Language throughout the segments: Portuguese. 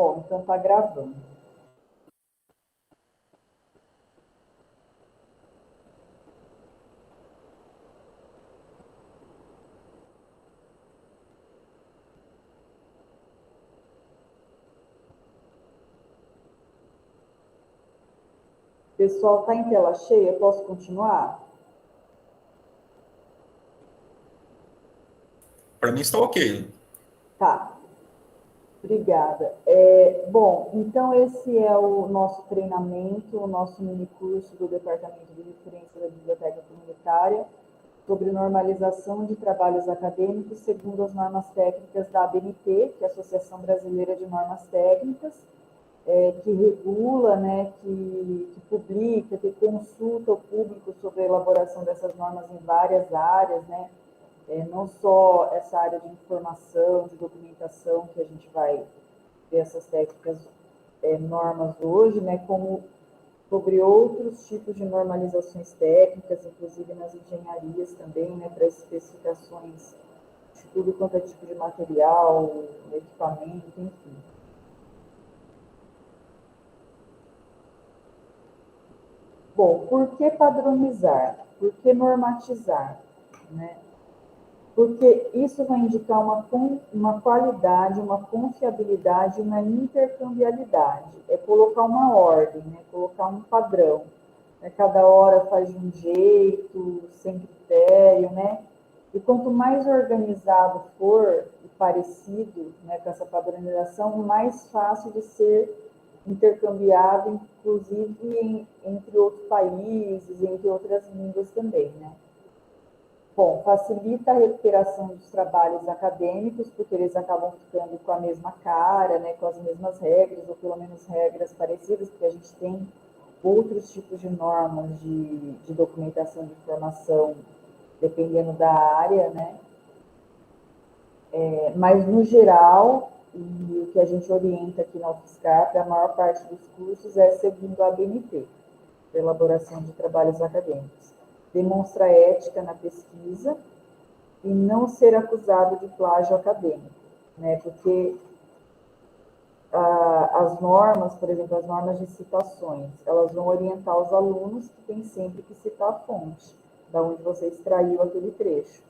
Bom, então está gravando. Pessoal, está em tela cheia? Posso continuar? Para mim está ok. Tá. Obrigada. Bom, então esse é o nosso treinamento, o nosso mini curso do Departamento de Referência da Biblioteca Comunitária sobre normalização de trabalhos acadêmicos segundo as normas técnicas da ABNT, que é a Associação Brasileira de Normas Técnicas, que regula, né, que publica, que consulta o público sobre a elaboração dessas normas em várias áreas, né, não só essa área de informação, de documentação, que a gente vai ver essas técnicas, normas hoje, né, como sobre outros tipos de normalizações técnicas, inclusive nas engenharias também, né, para especificações de tudo quanto é tipo de material, equipamento, enfim. Bom, por que padronizar? Por que normatizar? Né? Porque isso vai indicar uma qualidade, uma confiabilidade, uma intercambiabilidade. É colocar uma ordem, né? Colocar um padrão. Né? Cada hora faz de um jeito, sem critério, né? E quanto mais organizado for e parecido, né, com essa padronização, mais fácil de ser intercambiado, inclusive entre outros países, entre outras línguas também, né? Bom, facilita a recuperação dos trabalhos acadêmicos, porque eles acabam ficando com a mesma cara, né, com as mesmas regras, ou pelo menos regras parecidas, porque a gente tem outros tipos de normas de documentação de informação, dependendo da área, né? Mas, no geral, e o que a gente orienta aqui na UFSCar, para a maior parte dos cursos, é seguindo a ABNT, elaboração de trabalhos acadêmicos. Demonstra ética na pesquisa e não ser acusado de plágio acadêmico, né? Porque as normas, por exemplo, as normas de citações, elas vão orientar os alunos que tem sempre que citar a fonte, da onde você extraiu aquele trecho,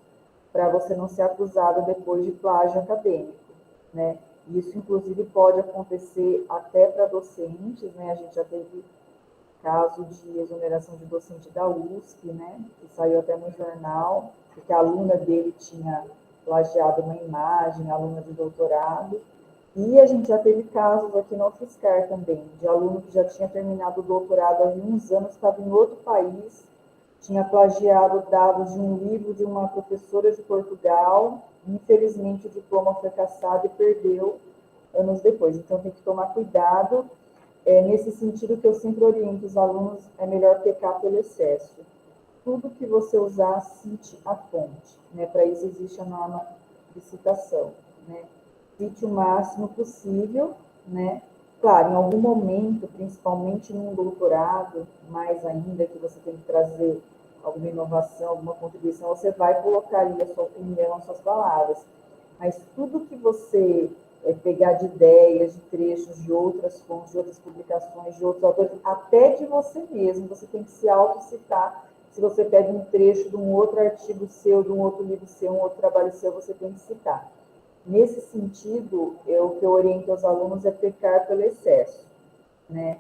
para você não ser acusado depois de plágio acadêmico, né? Isso, inclusive, pode acontecer até para docentes, né? A gente já teve caso de exoneração de docente da USP, né? Que saiu até no jornal, porque a aluna dele tinha plagiado uma imagem, aluna de doutorado. E a gente já teve casos aqui na UFSCar também, de aluno que já tinha terminado o doutorado há uns anos, estava em outro país, tinha plagiado dados de um livro de uma professora de Portugal, infelizmente o diploma foi cassado e perdeu anos depois. Então tem que tomar cuidado, nesse sentido que eu sempre oriento os alunos, é melhor pecar pelo excesso. Tudo que você usar, cite a fonte, né? Para isso existe a norma de citação, né? Cite o máximo possível, né? Claro, em algum momento, principalmente num doutorado, mais ainda, que você tem que trazer alguma inovação, alguma contribuição, você vai colocar ali a sua opinião, as suas palavras. Mas tudo que você pegar de ideias, de trechos, de outras fontes, de outras publicações, de outros autores, até de você mesmo, você tem que se autocitar. Se você pega um trecho de um outro artigo seu, de um outro livro seu, um outro trabalho seu, você tem que citar. Nesse sentido, o que eu oriento aos alunos é pecar pelo excesso, né?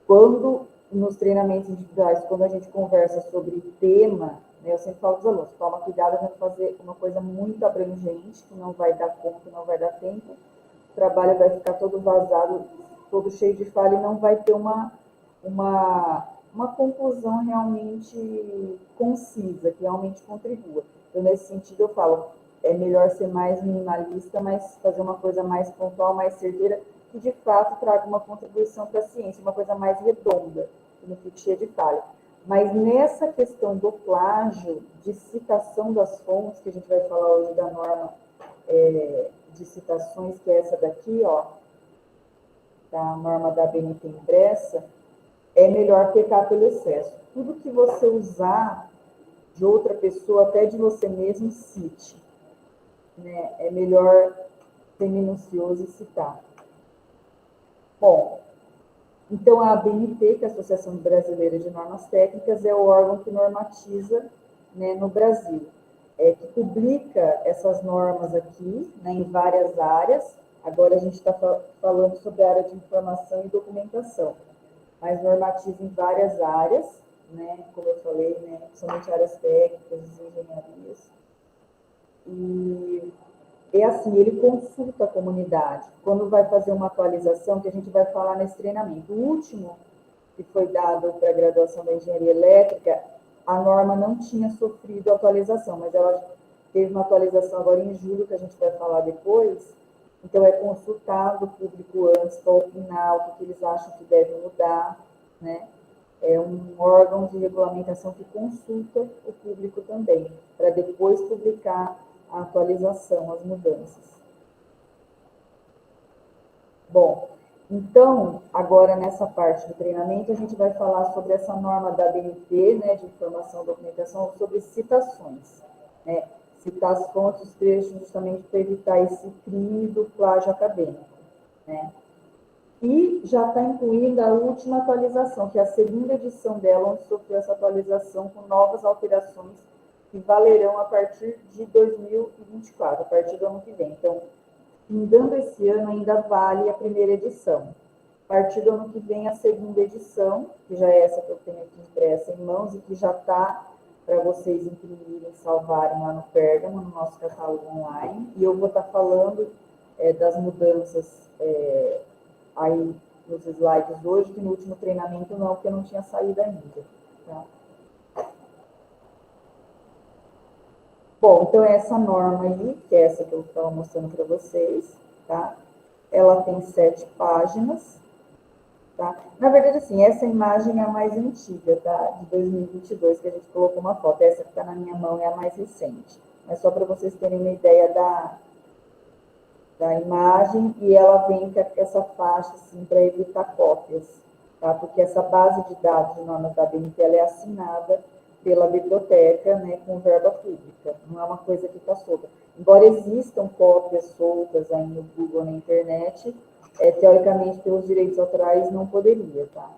Quando, nos treinamentos individuais, quando a gente conversa sobre tema, né, eu sempre falo para os alunos, toma cuidado para não fazer uma coisa muito abrangente, que não vai dar conta, não vai dar tempo, o trabalho vai ficar todo vazado, todo cheio de falha e não vai ter uma conclusão realmente concisa, que realmente contribua. Então, nesse sentido, eu falo, é melhor ser mais minimalista, mas fazer uma coisa mais pontual, mais certeira, que de fato traga uma contribuição para a ciência, uma coisa mais redonda, que não fique cheia de falha. Mas nessa questão do plágio, de citação das fontes, que a gente vai falar hoje da norma de citações, que é essa daqui, ó, da norma da ABNT impressa, é melhor pecar pelo excesso. Tudo que você usar de outra pessoa, até de você mesmo, cite, né? É melhor ser minucioso e citar. Bom, então a ABNT, que é a Associação Brasileira de Normas Técnicas, é o órgão que normatiza, né, no Brasil, que publica essas normas aqui, né, em várias áreas. Agora a gente está falando sobre a área de informação e documentação, mas normatiza em várias áreas, né, como eu falei, né, somente áreas técnicas, engenharias. E é assim, ele consulta a comunidade. Quando vai fazer uma atualização, que a gente vai falar nesse treinamento. O último, que foi dado para a graduação da engenharia elétrica, a norma não tinha sofrido atualização, mas ela teve uma atualização agora em julho, que a gente vai falar depois. Então, é consultado o público antes para opinar o que eles acham que deve mudar, né? É um órgão de regulamentação que consulta o público também, para depois publicar a atualização, as mudanças. Bom, então, agora nessa parte do treinamento, a gente vai falar sobre essa norma da ABNT, né, de informação e documentação, sobre citações, né? Citar as fontes, os trechos, justamente para evitar esse crime do plágio acadêmico, né? E já está incluindo a última atualização, que é a segunda edição dela, onde sofreu essa atualização com novas alterações que valerão a partir de 2024, a partir do ano que vem. Então, findando esse ano, ainda vale a primeira edição. A partir do ano que vem, a segunda edição, que já é essa que eu tenho aqui impressa em mãos e que já está para vocês imprimirem, salvarem lá no Pérgamo, no nosso catálogo online. E eu vou estar falando das mudanças aí nos slides hoje, que no último treinamento não, porque não tinha saído ainda. Tá? Bom, então essa norma aí, que é essa que eu estava mostrando para vocês, tá? Ela tem 7 páginas, tá? Na verdade, assim, essa imagem é a mais antiga, tá? De 2022, que a gente colocou uma foto. Essa que está na minha mão é a mais recente. Mas só para vocês terem uma ideia da imagem, e ela vem com essa faixa, assim, para evitar cópias, tá? Porque essa base de dados de normas da ABNT, ela é assinada pela biblioteca, né, com verba pública, não é uma coisa que está solta. Embora existam cópias soltas aí no Google, na internet, teoricamente, pelos direitos autorais, não poderia, tá?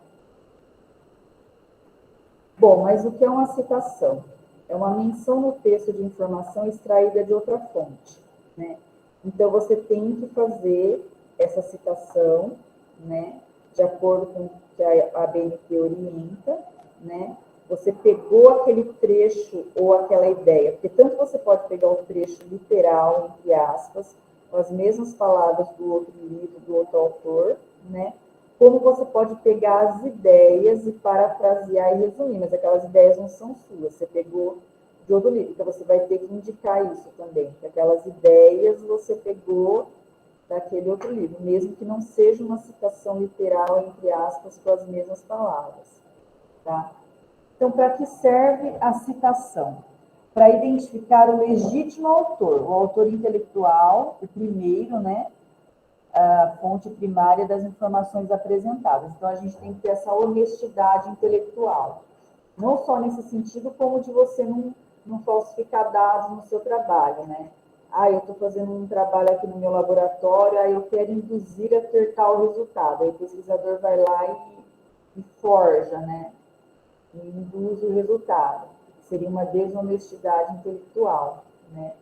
Bom, mas o que é uma citação? É uma menção no texto de informação extraída de outra fonte, né? Então, você tem que fazer essa citação, né, de acordo com o que a ABNT orienta, né? Você pegou aquele trecho ou aquela ideia, porque tanto você pode pegar o trecho literal, entre aspas, com as mesmas palavras do outro livro, do outro autor, né? Como você pode pegar as ideias e parafrasear e resumir, mas aquelas ideias não são suas, você pegou de outro livro, então você vai ter que indicar isso também, que aquelas ideias você pegou daquele outro livro, mesmo que não seja uma citação literal, entre aspas, com as mesmas palavras, tá? Então, para que serve a citação? Para identificar o legítimo autor, o autor intelectual, o primeiro, né? A fonte primária das informações apresentadas. Então, a gente tem que ter essa honestidade intelectual. Não só nesse sentido, como de você não falsificar dados no seu trabalho, né? Eu estou fazendo um trabalho aqui no meu laboratório, eu quero induzir a ter tal resultado. Aí o pesquisador vai lá e forja, né? E induz o resultado. Seria uma desonestidade intelectual, né?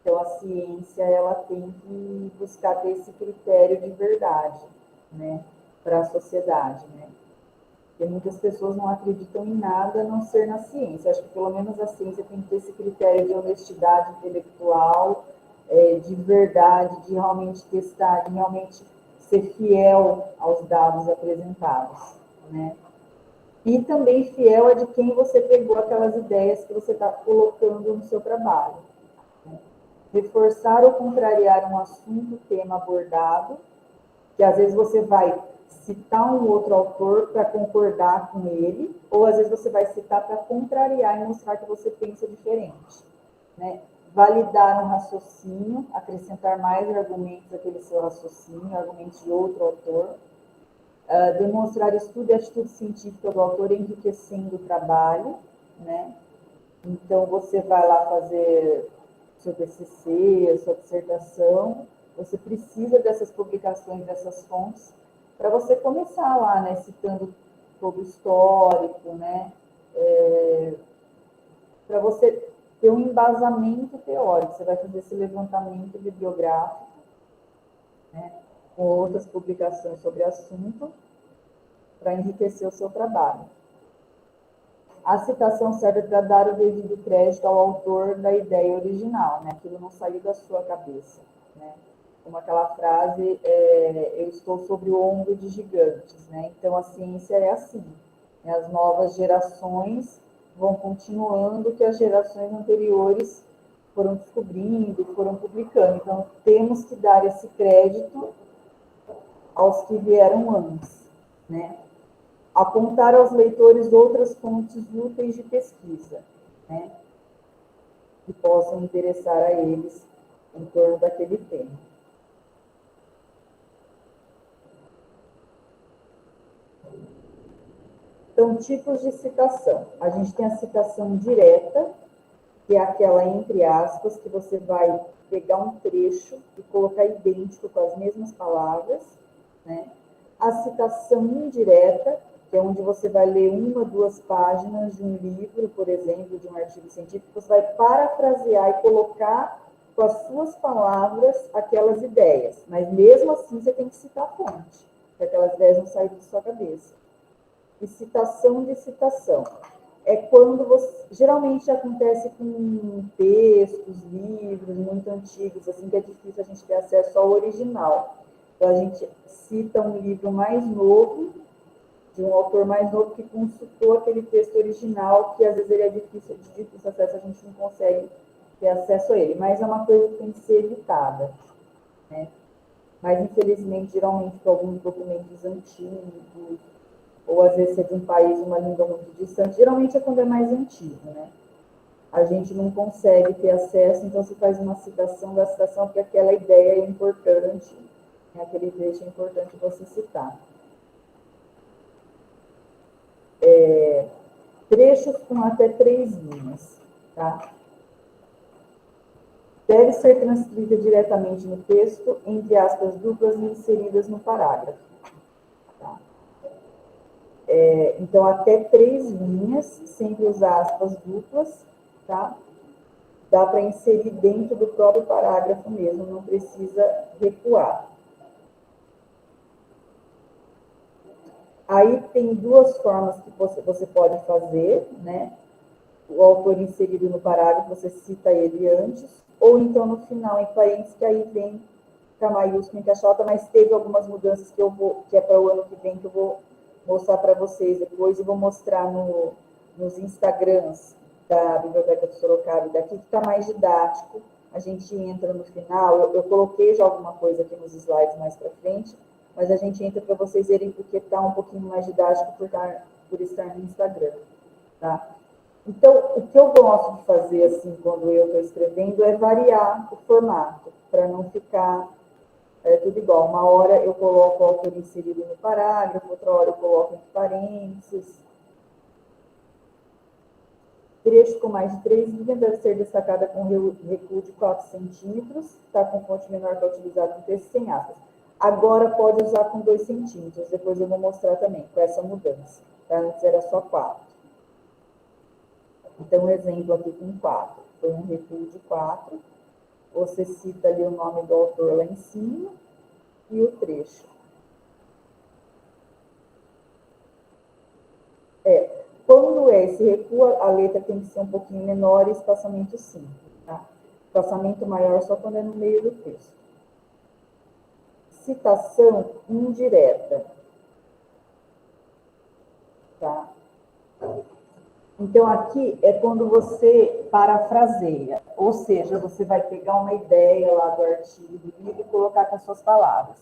Então, a ciência, ela tem que buscar ter esse critério de verdade, né, para a sociedade, né? Porque muitas pessoas não acreditam em nada a não ser na ciência. Acho que, pelo menos, a ciência tem que ter esse critério de honestidade intelectual, de verdade, de realmente testar, de realmente ser fiel aos dados apresentados, né? E também fiel a de quem você pegou aquelas ideias que você está colocando no seu trabalho. Reforçar ou contrariar um assunto, tema abordado, que às vezes você vai citar um outro autor para concordar com ele, ou às vezes você vai citar para contrariar e mostrar que você pensa diferente, né? Validar um raciocínio, acrescentar mais argumentos àquele seu raciocínio, argumentos de outro autor, demonstrar estudo e atitude científica do autor enriquecendo o trabalho, né? Então, você vai lá fazer seu TCC, sua dissertação, você precisa dessas publicações, dessas fontes, para você começar lá, né, citando todo o histórico, né, para você ter um embasamento teórico. Você vai fazer esse levantamento bibliográfico, né, com outras publicações sobre o assunto, para enriquecer o seu trabalho. A citação serve para dar o devido crédito ao autor da ideia original, né? Aquilo não saiu da sua cabeça, né? Como aquela frase, eu estou sobre o ombro de gigantes, né? Então, a ciência é assim, né? As novas gerações vão continuando o que as gerações anteriores foram descobrindo, foram publicando. Então, temos que dar esse crédito aos que vieram antes, né? Apontar aos leitores outras fontes úteis de pesquisa, né, que possam interessar a eles em torno daquele tema. Então, tipos de citação. A gente tem a citação direta, que é aquela entre aspas, que você vai pegar um trecho e colocar idêntico com as mesmas palavras, né? A citação indireta, que é onde você vai ler 1 ou 2 páginas de um livro, por exemplo, de um artigo científico, você vai parafrasear e colocar com as suas palavras aquelas ideias. Mas mesmo assim você tem que citar a fonte, para aquelas ideias não saírem da sua cabeça. E citação de citação. É quando você, geralmente acontece com textos, livros muito antigos, assim, que é difícil a gente ter acesso ao original. Então, a gente cita um livro mais novo, de um autor mais novo, que consultou aquele texto original, que às vezes ele é de difícil acesso, a gente não consegue ter acesso a ele. Mas é uma coisa que tem que ser evitada, né? Mas, infelizmente, geralmente, por alguns documentos antigos, ou às vezes é de um país, uma língua muito distante, geralmente é quando é mais antigo, né? A gente não consegue ter acesso, então se faz uma citação da citação, porque aquela ideia é importante, né? Aquele trecho é importante você citar. Trechos com até 3 linhas, tá? Deve ser transcrita diretamente no texto, entre aspas duplas e inseridas no parágrafo. Tá? Então, até 3 linhas, sempre usar aspas duplas, tá? Dá para inserir dentro do próprio parágrafo mesmo, não precisa recuar. Aí tem 2 formas que você pode fazer, né? O autor inserido no parágrafo, você cita ele antes, ou então no final, em parênteses, que aí vem com a maiúscula em caixa alta, mas teve algumas mudanças que é para o ano que vem, que eu vou mostrar para vocês depois, e vou mostrar nos Instagrams da Biblioteca de Sorocaba e daqui, que está mais didático. A gente entra no final, eu coloquei já alguma coisa aqui nos slides mais para frente, mas a gente entra para vocês verem porque está um pouquinho mais didático por estar no Instagram, tá? Então, o que eu gosto de fazer, assim, quando eu estou escrevendo, é variar o formato, para não ficar tudo igual. Uma hora eu coloco o autor inserido no parágrafo, outra hora eu coloco entre parênteses. Trecho com mais de 3 linhas deve ser destacada com recuo de 4 centímetros, tá? Com fonte menor para utilizar com texto sem aspas. Agora pode usar com 2 centímetros, depois eu vou mostrar também, com essa mudança. Tá? Antes era só 4. Então, um exemplo aqui com 4. Foi um recuo de 4. Você cita ali o nome do autor lá em cima e o trecho. Quando é esse recuo, a letra tem que ser um pouquinho menor e espaçamento simples. Tá? Espaçamento maior só quando é no meio do texto. Citação indireta. Tá? Então, aqui é quando você parafraseia, ou seja, você vai pegar uma ideia lá do artigo do livro e colocar com as suas palavras,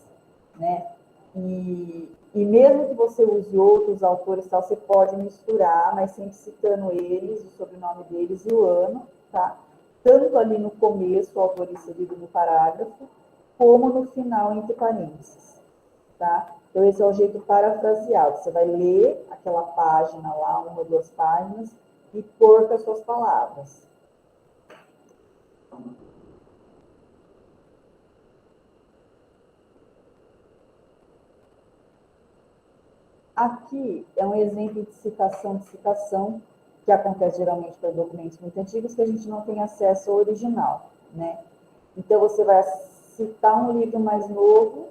né? E mesmo que você use outros autores, tal, você pode misturar, mas sempre citando eles, o sobrenome deles e o ano, tá? Tanto ali no começo, o autor inserido no parágrafo, como no final, entre parênteses, tá? Então, esse é o jeito parafraseado. Você vai ler aquela página lá, 1 ou 2 páginas, e pôr com as suas palavras. Aqui é um exemplo de citação, que acontece geralmente para documentos muito antigos, que a gente não tem acesso ao original, né? Então, você vai citar um livro mais novo,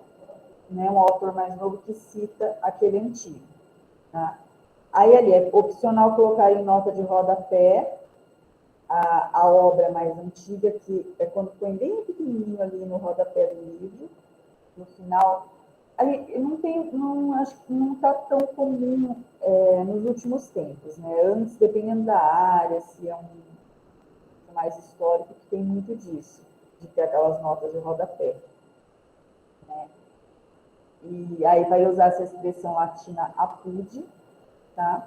né, um autor mais novo que cita aquele antigo. Tá? Aí, ali, é opcional colocar em nota de rodapé a obra mais antiga, que é quando põe bem pequenininho ali no rodapé do livro, no final. Aí, acho que não está tão comum nos últimos tempos, né? Antes, dependendo da área, se é mais histórico, que tem muito disso, de ter aquelas notas de rodapé. Né? E aí vai usar essa expressão latina apud, tá?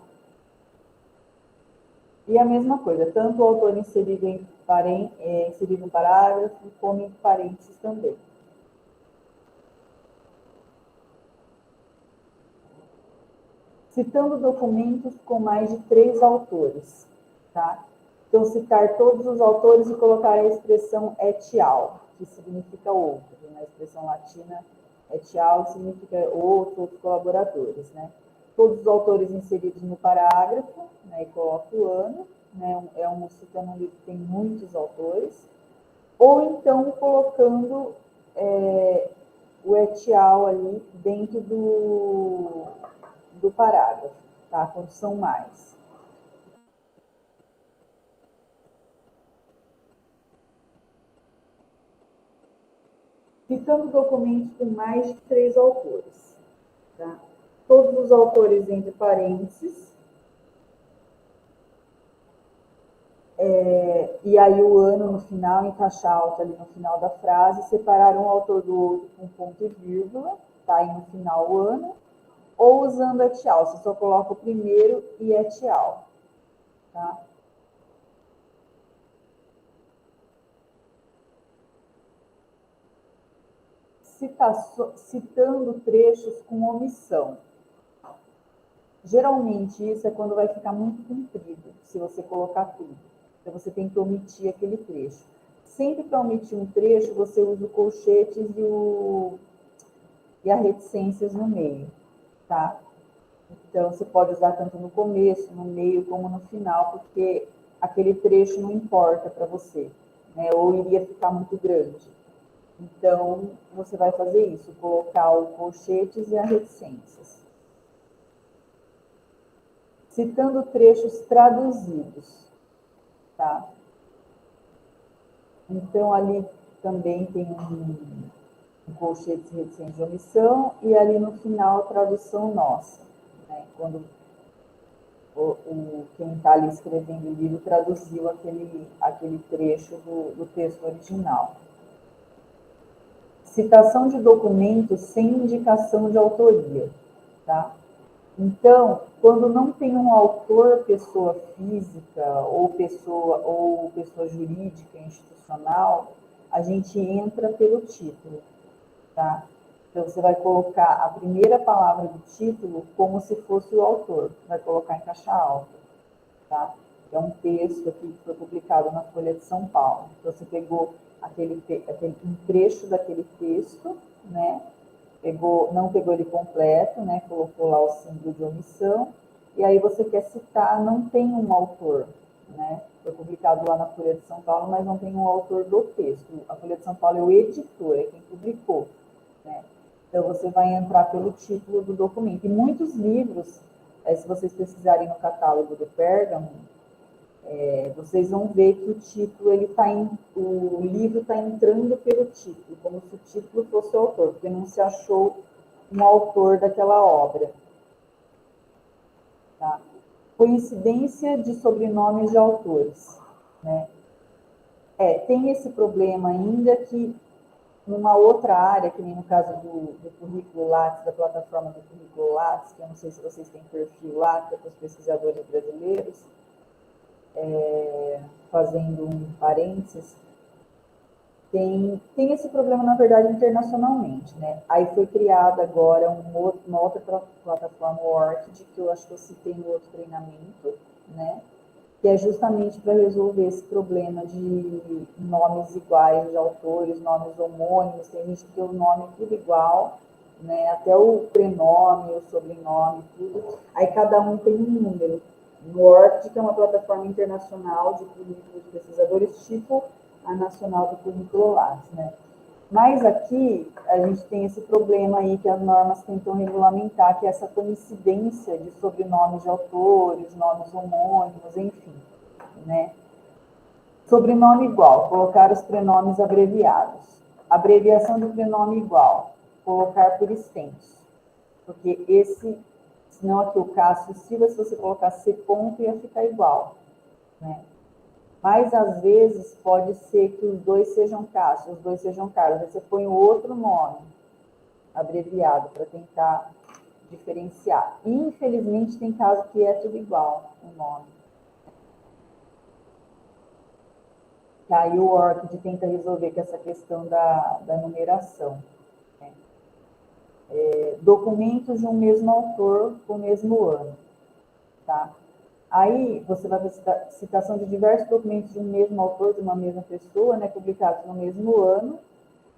E a mesma coisa, tanto o autor inserido inserido no parágrafo, como em parênteses também. Citando documentos com mais de 3 autores, tá? Então, citar todos os autores e colocar a expressão et al, que significa outro, né? A expressão latina et al significa outros colaboradores, né? Todos os autores inseridos no parágrafo, né? E coloca o ano, né? Citando um livro que tem muitos autores, ou então colocando o et al ali dentro do parágrafo, tá? Quando são mais. Citando documentos com mais de 3 autores, tá? Todos os autores entre parênteses, e aí o ano no final, em caixa alta ali no final da frase, separar um autor do outro com ponto e vírgula, tá? E no final o ano, ou usando et al, você só coloca o primeiro e et al, tá? Citando trechos com omissão. Geralmente isso é quando vai ficar muito comprido, se você colocar tudo. Então você tem que omitir aquele trecho. Sempre para omitir um trecho, você usa o colchetes e a reticências no meio, tá? Então você pode usar tanto no começo, no meio, como no final, porque aquele trecho não importa para você, né? Ou iria ficar muito grande. Então você vai fazer isso, colocar o colchetes e as reticências. Citando trechos traduzidos, tá? Então, ali também tem um colchete de reticência de omissão e ali no final, tradução nossa, né? Quando quem está ali escrevendo o livro traduziu aquele trecho do texto original. Citação de documentos sem indicação de autoria, tá? Então, quando não tem um autor, pessoa física ou pessoa jurídica, institucional, a gente entra pelo título, tá? Então, você vai colocar a primeira palavra do título como se fosse o autor, vai colocar em caixa alta, tá? É um texto aqui que foi publicado na Folha de São Paulo. Então, você pegou um trecho daquele texto, né? Não pegou ele completo, né? Colocou lá o símbolo de omissão, e aí você quer citar, não tem um autor, né? Foi publicado lá na Folha de São Paulo, mas não tem um autor do texto. A Folha de São Paulo é o editor, é quem publicou, né? Então você vai entrar pelo título do documento. E muitos livros, se vocês pesquisarem no catálogo do Pérgamo, vocês vão ver que o título, o livro está entrando pelo título, como se o título fosse o autor, porque não se achou um autor daquela obra. Tá? Coincidência de sobrenomes de autores, né? Tem esse problema ainda que numa outra área, que nem no caso do currículo Lattes, da plataforma do currículo Lattes, que eu não sei se vocês têm perfil lá, que é para os pesquisadores brasileiros, fazendo um parênteses, tem esse problema, na verdade, internacionalmente, né? Aí foi criada agora uma outra plataforma, o ORCID, que eu acho que eu citei no outro treinamento, né? Que é justamente para resolver esse problema de nomes iguais de autores, nomes homônimos, tem gente que tem o nome tudo igual, né? Até o prenome, o sobrenome, tudo. Aí cada um tem um número. No ORCID, que é uma plataforma internacional de currículos de pesquisadores, tipo a Nacional do Currículo Lattes, né? Mas aqui a gente tem esse problema aí que as normas tentam regulamentar, que é essa coincidência de sobrenomes de autores, nomes homônimos, enfim, né? Sobrenome igual, colocar os prenomes abreviados. Abreviação do prenome igual, colocar por extenso. Porque esse, senão aqui o Cássio Silva, se você colocar C ponto, ia ficar igual, né? Mas, às vezes, pode ser que os dois sejam Cássio, os dois sejam Carlos. Aí você põe o outro nome, abreviado, para tentar diferenciar. Infelizmente, tem caso que é tudo igual, o nome. Que aí o ORCID tenta resolver com essa questão da numeração. Né? Documentos de um mesmo autor com o mesmo ano. Tá? Aí você vai fazer citação de diversos documentos de um mesmo autor, de uma mesma pessoa, né, publicados no mesmo ano.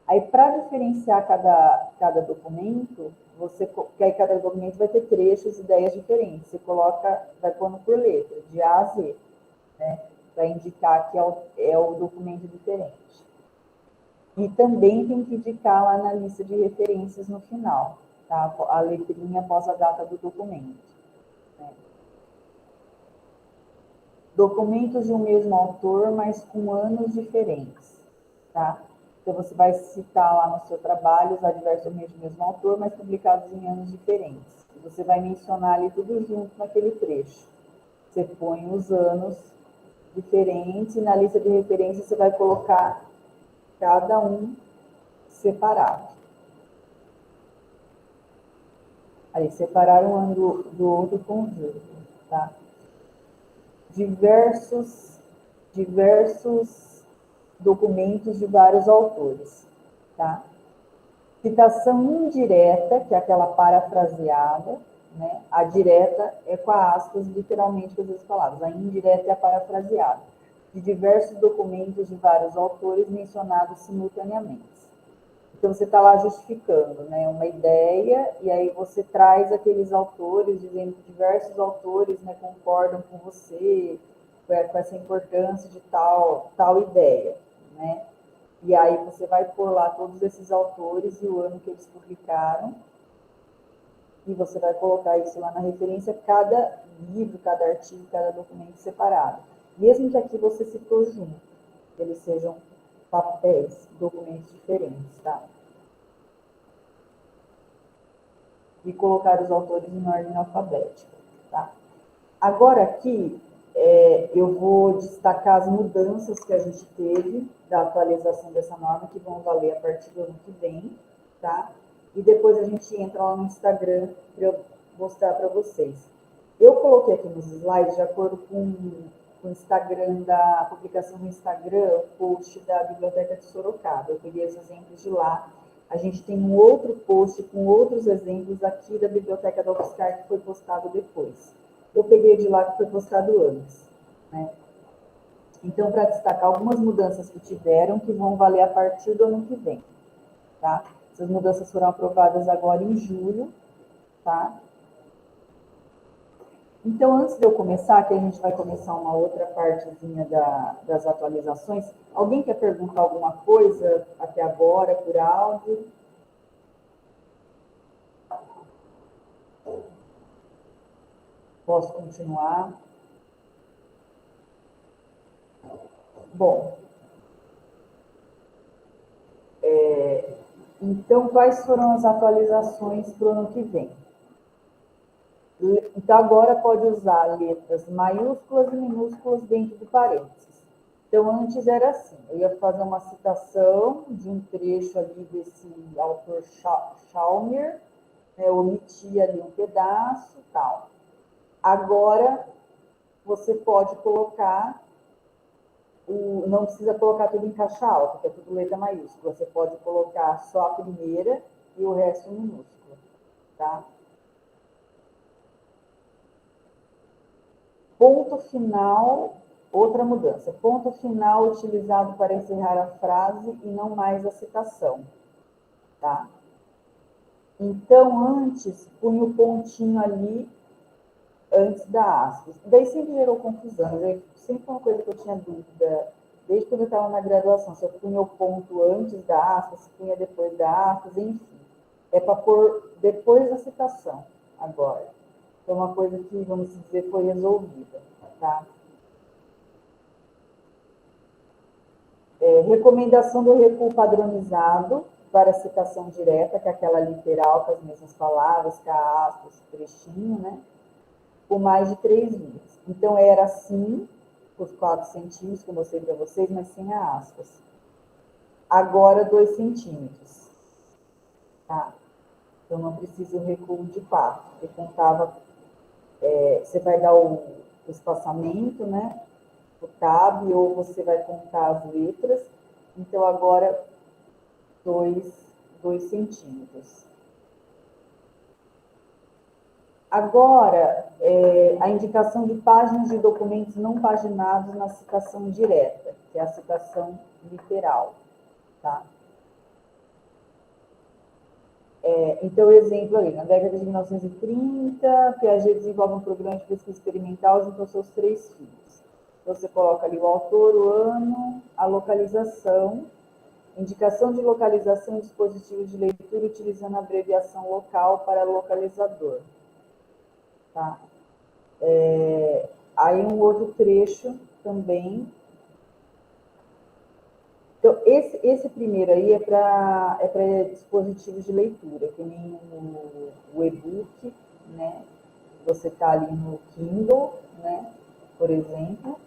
Aí, para diferenciar cada documento, que aí cada documento vai ter trechos e ideias diferentes. Você coloca, vai pondo por letra, de A a Z, né, para indicar que é o documento diferente. E também tem que indicar lá na lista de referências no final, tá? A letrinha após a data do documento. Né? Documentos de um mesmo autor, mas com anos diferentes, tá? Então, você vai citar lá no seu trabalho, usar diversos documentos do mesmo autor, mas publicados em anos diferentes. Você vai mencionar ali tudo junto naquele trecho. Você põe os anos diferentes e na lista de referência você vai colocar cada um separado. Aí, separar um ano do outro com vírgula, tá? Diversos documentos de vários autores, tá? Citação indireta, que é aquela parafraseada, né? A direta é com a aspas, literalmente, com as palavras. A indireta é a parafraseada. De diversos documentos de vários autores mencionados simultaneamente. Então, você está lá justificando, né, uma ideia, e aí você traz aqueles autores, dizendo que diversos autores, né, concordam com você, com essa importância de tal ideia, né? E aí você vai pôr lá todos esses autores e o ano que eles publicaram, e você vai colocar isso lá na referência, cada livro, cada artigo, cada documento separado. Mesmo que aqui você citou junto, que eles sejam papéis, documentos diferentes, tá? E colocar os autores em ordem alfabética, tá? Agora aqui, eu vou destacar as mudanças que a gente teve da atualização dessa norma, que vão valer a partir do ano que vem, tá? E depois a gente entra lá no Instagram para eu mostrar para vocês. Eu coloquei aqui nos slides, de acordo com o Instagram, da publicação no Instagram, o post da Biblioteca de Sorocaba. Eu peguei os exemplos de lá. A gente tem um outro post com outros exemplos aqui da Biblioteca da UFSCar, que foi postado depois. Eu peguei de lá que foi postado antes, né? Então, para destacar algumas mudanças que tiveram, que vão valer a partir do ano que vem, tá? Essas mudanças foram aprovadas agora em julho, tá? Então, antes de eu começar, que a gente vai começar uma outra partezinha das atualizações, alguém quer perguntar alguma coisa até agora, por áudio? Posso continuar? Bom, então, quais foram as atualizações para o ano que vem? Então, agora pode usar letras maiúsculas e minúsculas dentro do parênteses. Então, antes era assim, eu ia fazer uma citação de um trecho ali desse autor Chalmer, né, omitia ali um pedaço e tal. Agora, você pode colocar, não precisa colocar tudo em caixa alta, que é tudo letra maiúscula. Você pode colocar só a primeira e o resto minúsculo, tá? Ponto final, outra mudança. Ponto final utilizado para encerrar a frase e não mais a citação, tá? Então, antes, punha o pontinho ali antes da aspas. Daí sempre gerou confusão, sempre foi uma coisa que eu tinha dúvida, desde quando eu estava na graduação, se eu punha o ponto antes da aspas, se punha depois da aspas, enfim. É para pôr depois da citação, agora. Então, uma coisa que, vamos dizer, foi resolvida, tá? Recomendação do recuo padronizado para citação direta, que é aquela literal, com as mesmas palavras, com a aspas, trechinho, né? Com mais de 3 linhas. Então, era assim, os 4 centímetros que eu mostrei para vocês, mas sem a aspas. Agora, 2 centímetros. Tá? Então, não precisa o recuo de 4, porque contava, você vai dar o espaçamento, né? O tab, ou você vai contar as letras. Então, agora, 2 centímetros. Agora, a indicação de páginas de documentos não paginados na citação direta, que é a citação literal. Tá? Então, exemplo ali, na década de 1930, Piaget desenvolve um programa de pesquisa experimental junto aos seus 3 filhos. Você coloca ali o autor, o ano, a localização, indicação de localização em dispositivos de leitura utilizando a abreviação local para localizador. Tá? Aí um outro trecho também. Então, esse primeiro aí é para dispositivos de leitura, que nem o e-book, né? Você está ali no Kindle, né? Por exemplo.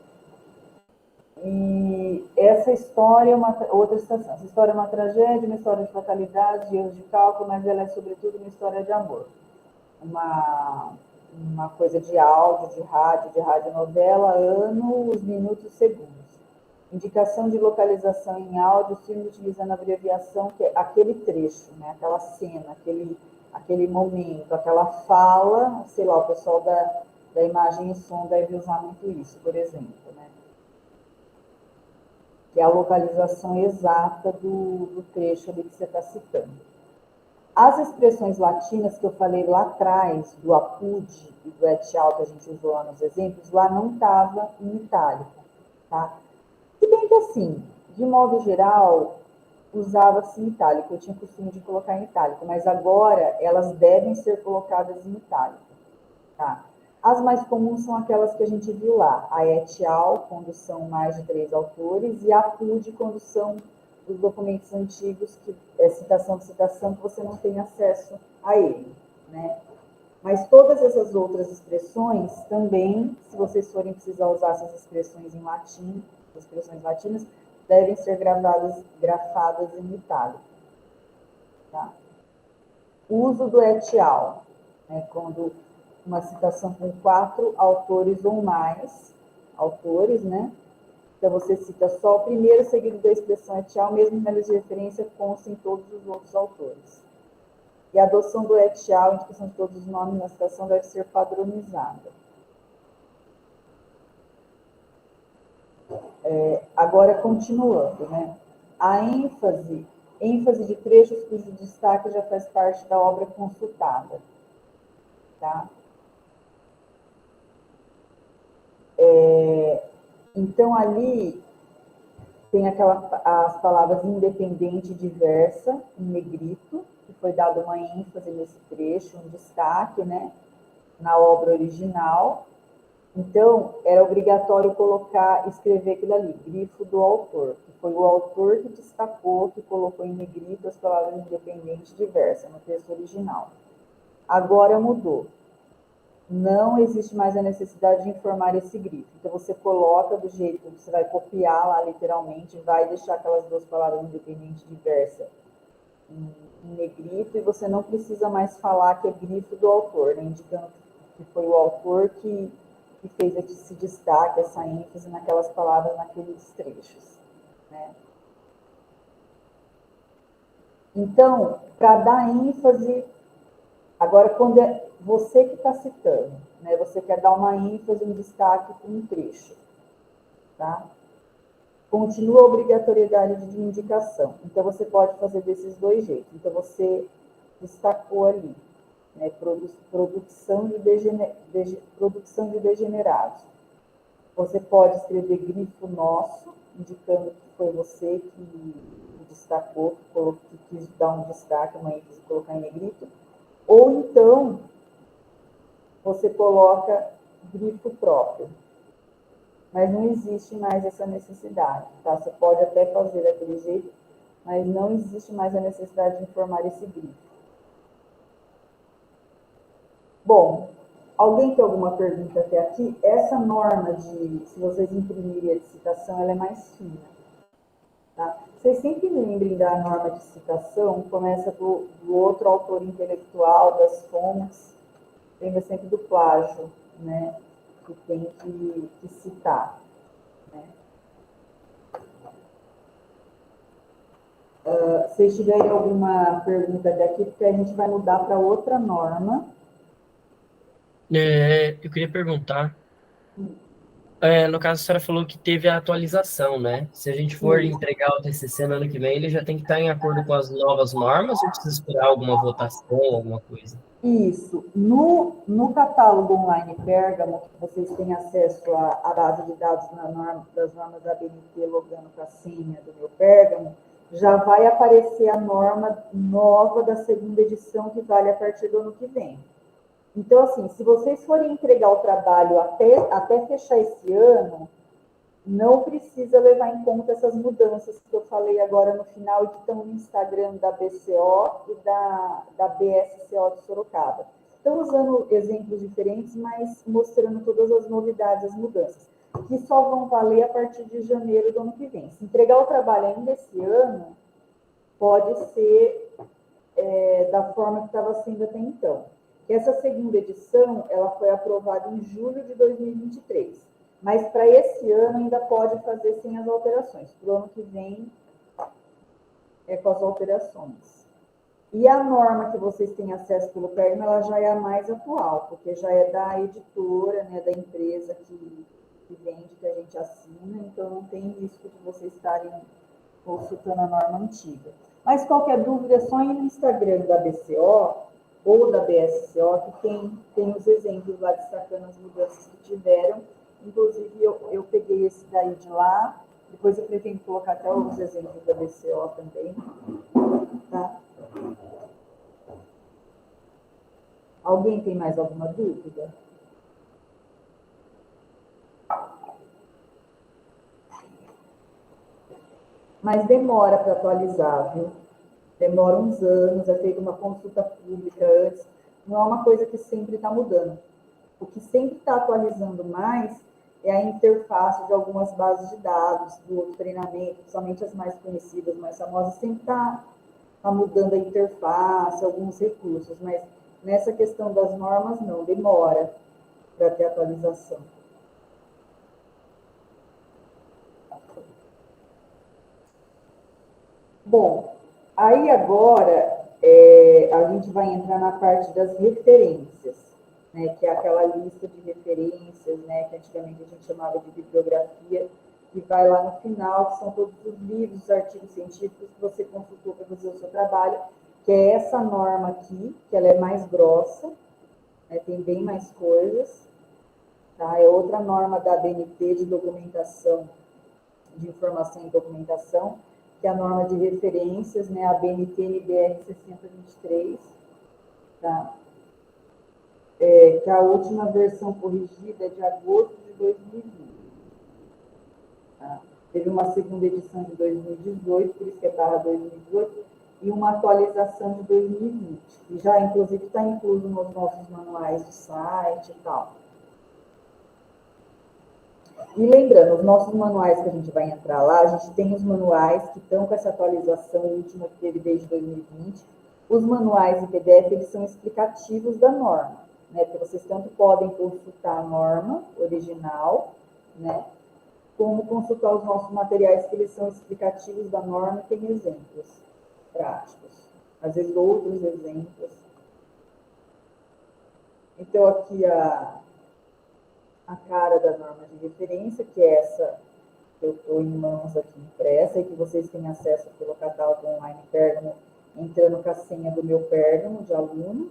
E essa história é uma outra estação. Essa história é uma tragédia, uma história de fatalidade, de erros de cálculo, mas ela é sobretudo uma história de amor. Uma coisa de áudio, de radionovela, anos, minutos, segundos. Indicação de localização em áudio, filme utilizando a abreviação, que é aquele trecho, né? Aquela cena, aquele momento, aquela fala, sei lá, o pessoal da imagem e som deve usar muito isso, por exemplo, né? Que é a localização exata do trecho ali que você está citando. As expressões latinas que eu falei lá atrás, do apud e do et al, que a gente usou lá nos exemplos, lá não estava em itálico, tá? Se bem que assim, de modo geral, usava-se em itálico, eu tinha costume de colocar em itálico, mas agora elas devem ser colocadas em itálico, tá? As mais comuns são aquelas que a gente viu lá, a et al, quando são mais de 3 autores, e a apud, quando são os documentos antigos, que é citação de citação, que você não tem acesso a ele, né? Mas todas essas outras expressões também, se vocês forem precisar usar essas expressões em latim, as expressões latinas, devem ser grafadas em itálico. Tá? O uso do et al, né, quando uma citação com 4 autores ou mais autores, né? Então, você cita só o primeiro, seguido da expressão et al, mesmo que na lista de referência constem todos os outros autores. E a adoção do et al, indicação de todos os nomes na citação, deve ser padronizada. Agora, continuando, né? A ênfase de trechos cujo destaque já faz parte da obra consultada. Tá? Então, ali tem as palavras independente e diversa, em negrito, que foi dado uma ênfase nesse trecho, um destaque, né, na obra original. Então, era obrigatório escrever aquilo ali, grifo do autor, que foi o autor que destacou, que colocou em negrito as palavras independente e diversa no texto original. Agora mudou. Não existe mais a necessidade de informar esse grifo. Então, você coloca do jeito que você vai copiar lá, literalmente, vai deixar aquelas 2 palavras independente e diversa em negrito, e você não precisa mais falar que é grifo do autor, né? Indicando que foi o autor que fez esse destaque, essa ênfase naquelas palavras, naqueles trechos, né? Então, para dar ênfase, agora, quando é você que está citando, né, você quer dar uma ênfase, um destaque para um trecho, tá? Continua a obrigatoriedade de indicação. Então, você pode fazer desses 2 jeitos. Então, você destacou ali, né? Produção de degenerados. Você pode escrever grifo nosso, indicando que foi você que destacou, que quis dar um destaque, uma ênfase, colocar em negrito. Ou então, você coloca grifo próprio. Mas não existe mais essa necessidade, tá? Você pode até fazer daquele jeito, mas não existe mais a necessidade de informar esse grifo. Bom, alguém tem alguma pergunta até aqui? Essa norma de, se vocês imprimirem a de citação, ela é mais fina. Tá? Vocês sempre lembrem da norma de citação, começa do outro autor intelectual, das fontes, lembra sempre do plágio, né? Que tem que citar. Né? Se tiverem alguma pergunta até aqui, porque a gente vai mudar para outra norma. Eu queria perguntar, no caso a senhora falou que teve a atualização, né? Se a gente for Isso. entregar o TCC no ano que vem, ele já tem que estar em acordo com as novas normas ou precisa esperar alguma votação, alguma coisa? Isso. No catálogo online Bergamo, que vocês têm acesso à base de dados das normas da BNT, logando com a senha do meu Bergamo, já vai aparecer a norma nova da segunda edição, que vale a partir do ano que vem. Então, assim, se vocês forem entregar o trabalho até fechar esse ano, não precisa levar em conta essas mudanças que eu falei agora no final e que estão no Instagram da BCO e da BSCO de Sorocaba. Estão usando exemplos diferentes, mas mostrando todas as novidades, as mudanças, que só vão valer a partir de janeiro do ano que vem. Se entregar o trabalho ainda esse ano, pode ser da forma que estava sendo até então. Essa segunda edição, ela foi aprovada em julho de 2023. Mas para esse ano ainda pode fazer sem as alterações. Para o ano que vem é com as alterações. E a norma que vocês têm acesso pelo Pergamo, ela já é a mais atual, porque já é da editora, né, da empresa que vende, que a gente assina, então não tem risco de vocês estarem consultando a norma antiga. Mas qualquer dúvida, é só ir no Instagram da BCO ou da BSCO, que tem os exemplos lá destacando as mudanças que tiveram. Inclusive, eu peguei esse daí de lá, depois eu pretendo colocar até os exemplos da BCO também. Tá? Alguém tem mais alguma dúvida? Mas demora para atualizar, viu? Demora uns anos, é feita uma consulta pública antes, não é uma coisa que sempre está mudando. O que sempre está atualizando mais é a interface de algumas bases de dados, do treinamento, principalmente as mais conhecidas, mais famosas, sempre está mudando a interface, alguns recursos, mas nessa questão das normas, não, demora para ter atualização. Bom, aí agora a gente vai entrar na parte das referências, né, que é aquela lista de referências, né, que antigamente a gente chamava de bibliografia, que vai lá no final, que são todos os livros, os artigos científicos que você consultou para fazer o seu trabalho, que é essa norma aqui, que ela é mais grossa, né, tem bem mais coisas, tá? É outra norma da ABNT de documentação, de informação e documentação, que é a norma de referências, né, a BNT-NBR 6023, tá? Que a última versão corrigida é de agosto de 2020. Tá? Teve uma segunda edição de 2018, por isso que é barra 2018, e uma atualização de 2020, que já, inclusive, está incluso nos nossos manuais de site e tal. E lembrando, os nossos manuais que a gente vai entrar lá, a gente tem os manuais que estão com essa atualização última que teve desde 2020. Os manuais em PDF, eles são explicativos da norma, né? Porque vocês tanto podem consultar a norma original, né? Como consultar os nossos materiais, que eles são explicativos da norma e tem exemplos práticos. Às vezes, outros exemplos. Então, aqui a cara da norma de referência, que é essa que eu estou em mãos aqui impressa e que vocês têm acesso pelo catálogo online Bergamo entrando com a senha do meu Pérgamo de aluno,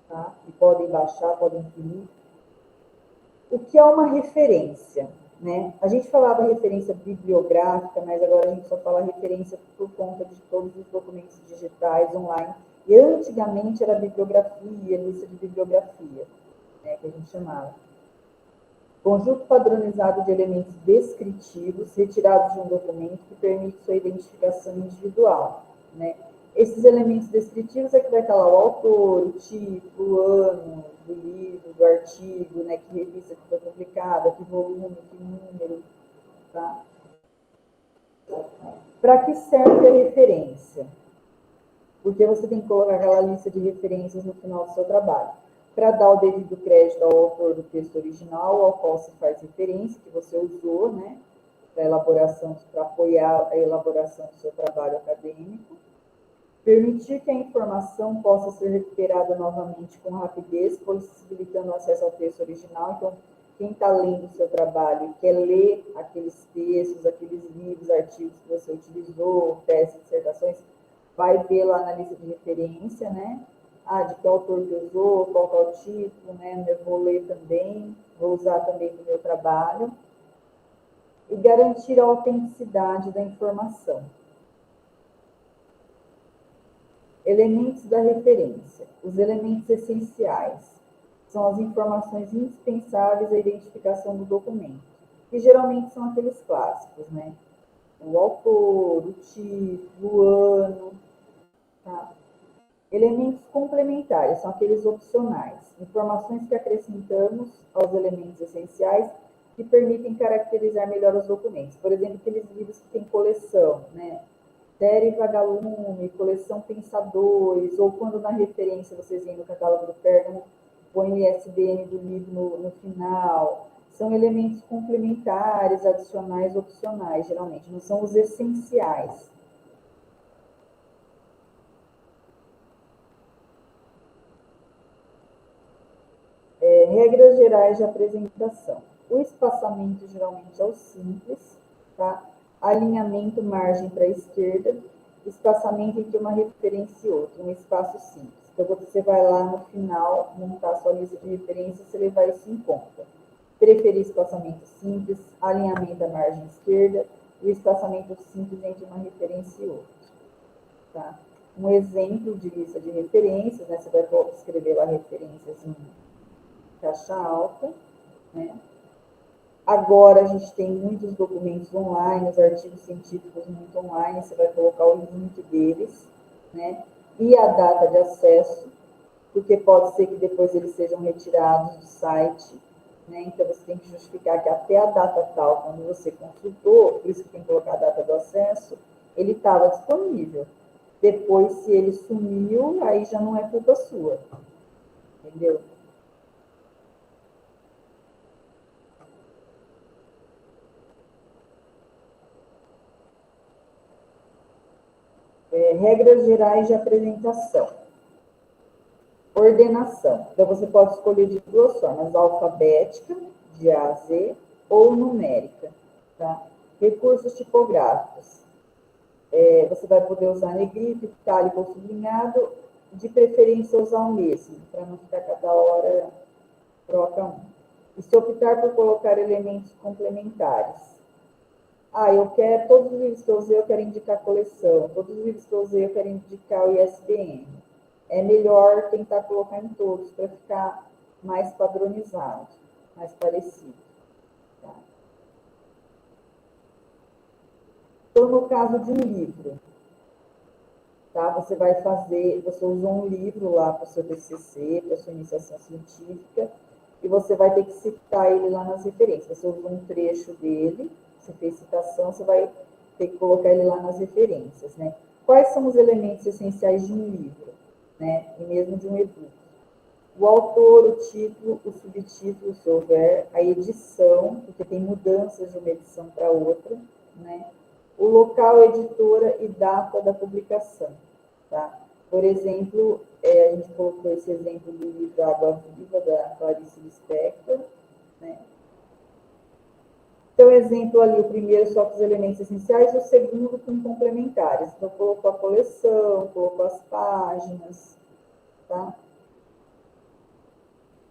tá? E podem baixar, podem imprimir. O que é uma referência? Né? A gente falava referência bibliográfica, mas agora a gente só fala referência por conta de todos os documentos digitais online. E antigamente era bibliografia, lista de bibliografia, né, que a gente chamava. Conjunto padronizado de elementos descritivos retirados de um documento que permite sua identificação individual. Né? Esses elementos descritivos é que vai estar lá o autor, o título, o ano do livro, do artigo, né? Que revista que foi publicada, que volume, que número. Tá? Para que serve a referência? Porque você tem que colocar aquela lista de referências no final do seu trabalho. Para dar o devido crédito ao autor do texto original, ao qual se faz referência, que você usou, né? Para elaboração, para apoiar a elaboração do seu trabalho acadêmico. Permitir que a informação possa ser recuperada novamente com rapidez, possibilitando acesso ao texto original. Então, quem está lendo o seu trabalho e quer ler aqueles textos, aqueles livros, artigos que você utilizou, teses, dissertações, vai ver lá na lista de referência, né? De que autor que usou, qual é o título, né? Eu vou ler também, vou usar também no meu trabalho. E garantir a autenticidade da informação. Elementos da referência. Os elementos essenciais são as informações indispensáveis à identificação do documento, que geralmente são aqueles clássicos, né? O autor, o título, o ano. Tá? Elementos complementares são aqueles opcionais, informações que acrescentamos aos elementos essenciais que permitem caracterizar melhor os documentos. Por exemplo, aqueles livros que têm coleção, né? Série Vagalume, coleção Pensadores, ou quando na referência vocês veem no catálogo do Pérgamo, põe o ISBN do livro no final. São elementos complementares, adicionais, opcionais, geralmente, não são os essenciais. Regras gerais de apresentação. O espaçamento geralmente é o simples, tá? Alinhamento, margem para a esquerda, espaçamento entre uma referência e outra, um espaço simples. Então, você vai lá no final, montar a sua lista de referências, você levar isso em conta. Preferir espaçamento simples, alinhamento à margem esquerda, e o espaçamento simples entre uma referência e outra. Tá? Um exemplo de lista de referências, né? Você vai escrever lá referências em caixa alta, né? Agora a gente tem muitos documentos online, os artigos científicos muito online, você vai colocar o link deles, né? E a data de acesso, porque pode ser que depois eles sejam retirados do site, né? Então você tem que justificar que até a data tal, quando você consultou, por isso que tem que colocar a data do acesso, ele estava disponível. Depois, se ele sumiu, aí já não é culpa sua, entendeu? Regras gerais de apresentação. Ordenação. Então, você pode escolher de duas formas, alfabética, de A a Z, ou numérica. Tá? Recursos tipográficos. Você vai poder usar negrito, itálico ou sublinhado, de preferência usar o mesmo, para não ficar cada hora troca um. E se optar por colocar elementos complementares. Eu quero, todos os livros que eu usei, eu quero indicar a coleção. Todos os livros que eu usei, eu quero indicar o ISBN. É melhor tentar colocar em todos, para ficar mais padronizado, mais parecido. Tá? Então, no caso de um livro, tá? Você usou um livro lá para o seu TCC, para a sua iniciação científica, e você vai ter que citar ele lá nas referências. Você usou um trecho dele, você fez citação, você vai ter que colocar ele lá nas referências, né? Quais são os elementos essenciais de um livro, né? E mesmo de um e-book? O autor, o título, o subtítulo, se houver, a edição, porque tem mudanças de uma edição para outra, né? O local, editora e data da publicação, tá? Por exemplo, a gente colocou esse exemplo do livro Água Viva, da Clarice Lispector, né? Então, exemplo ali, o primeiro só com os elementos essenciais, o segundo com complementares. Então, colocou a coleção, colocou as páginas, tá?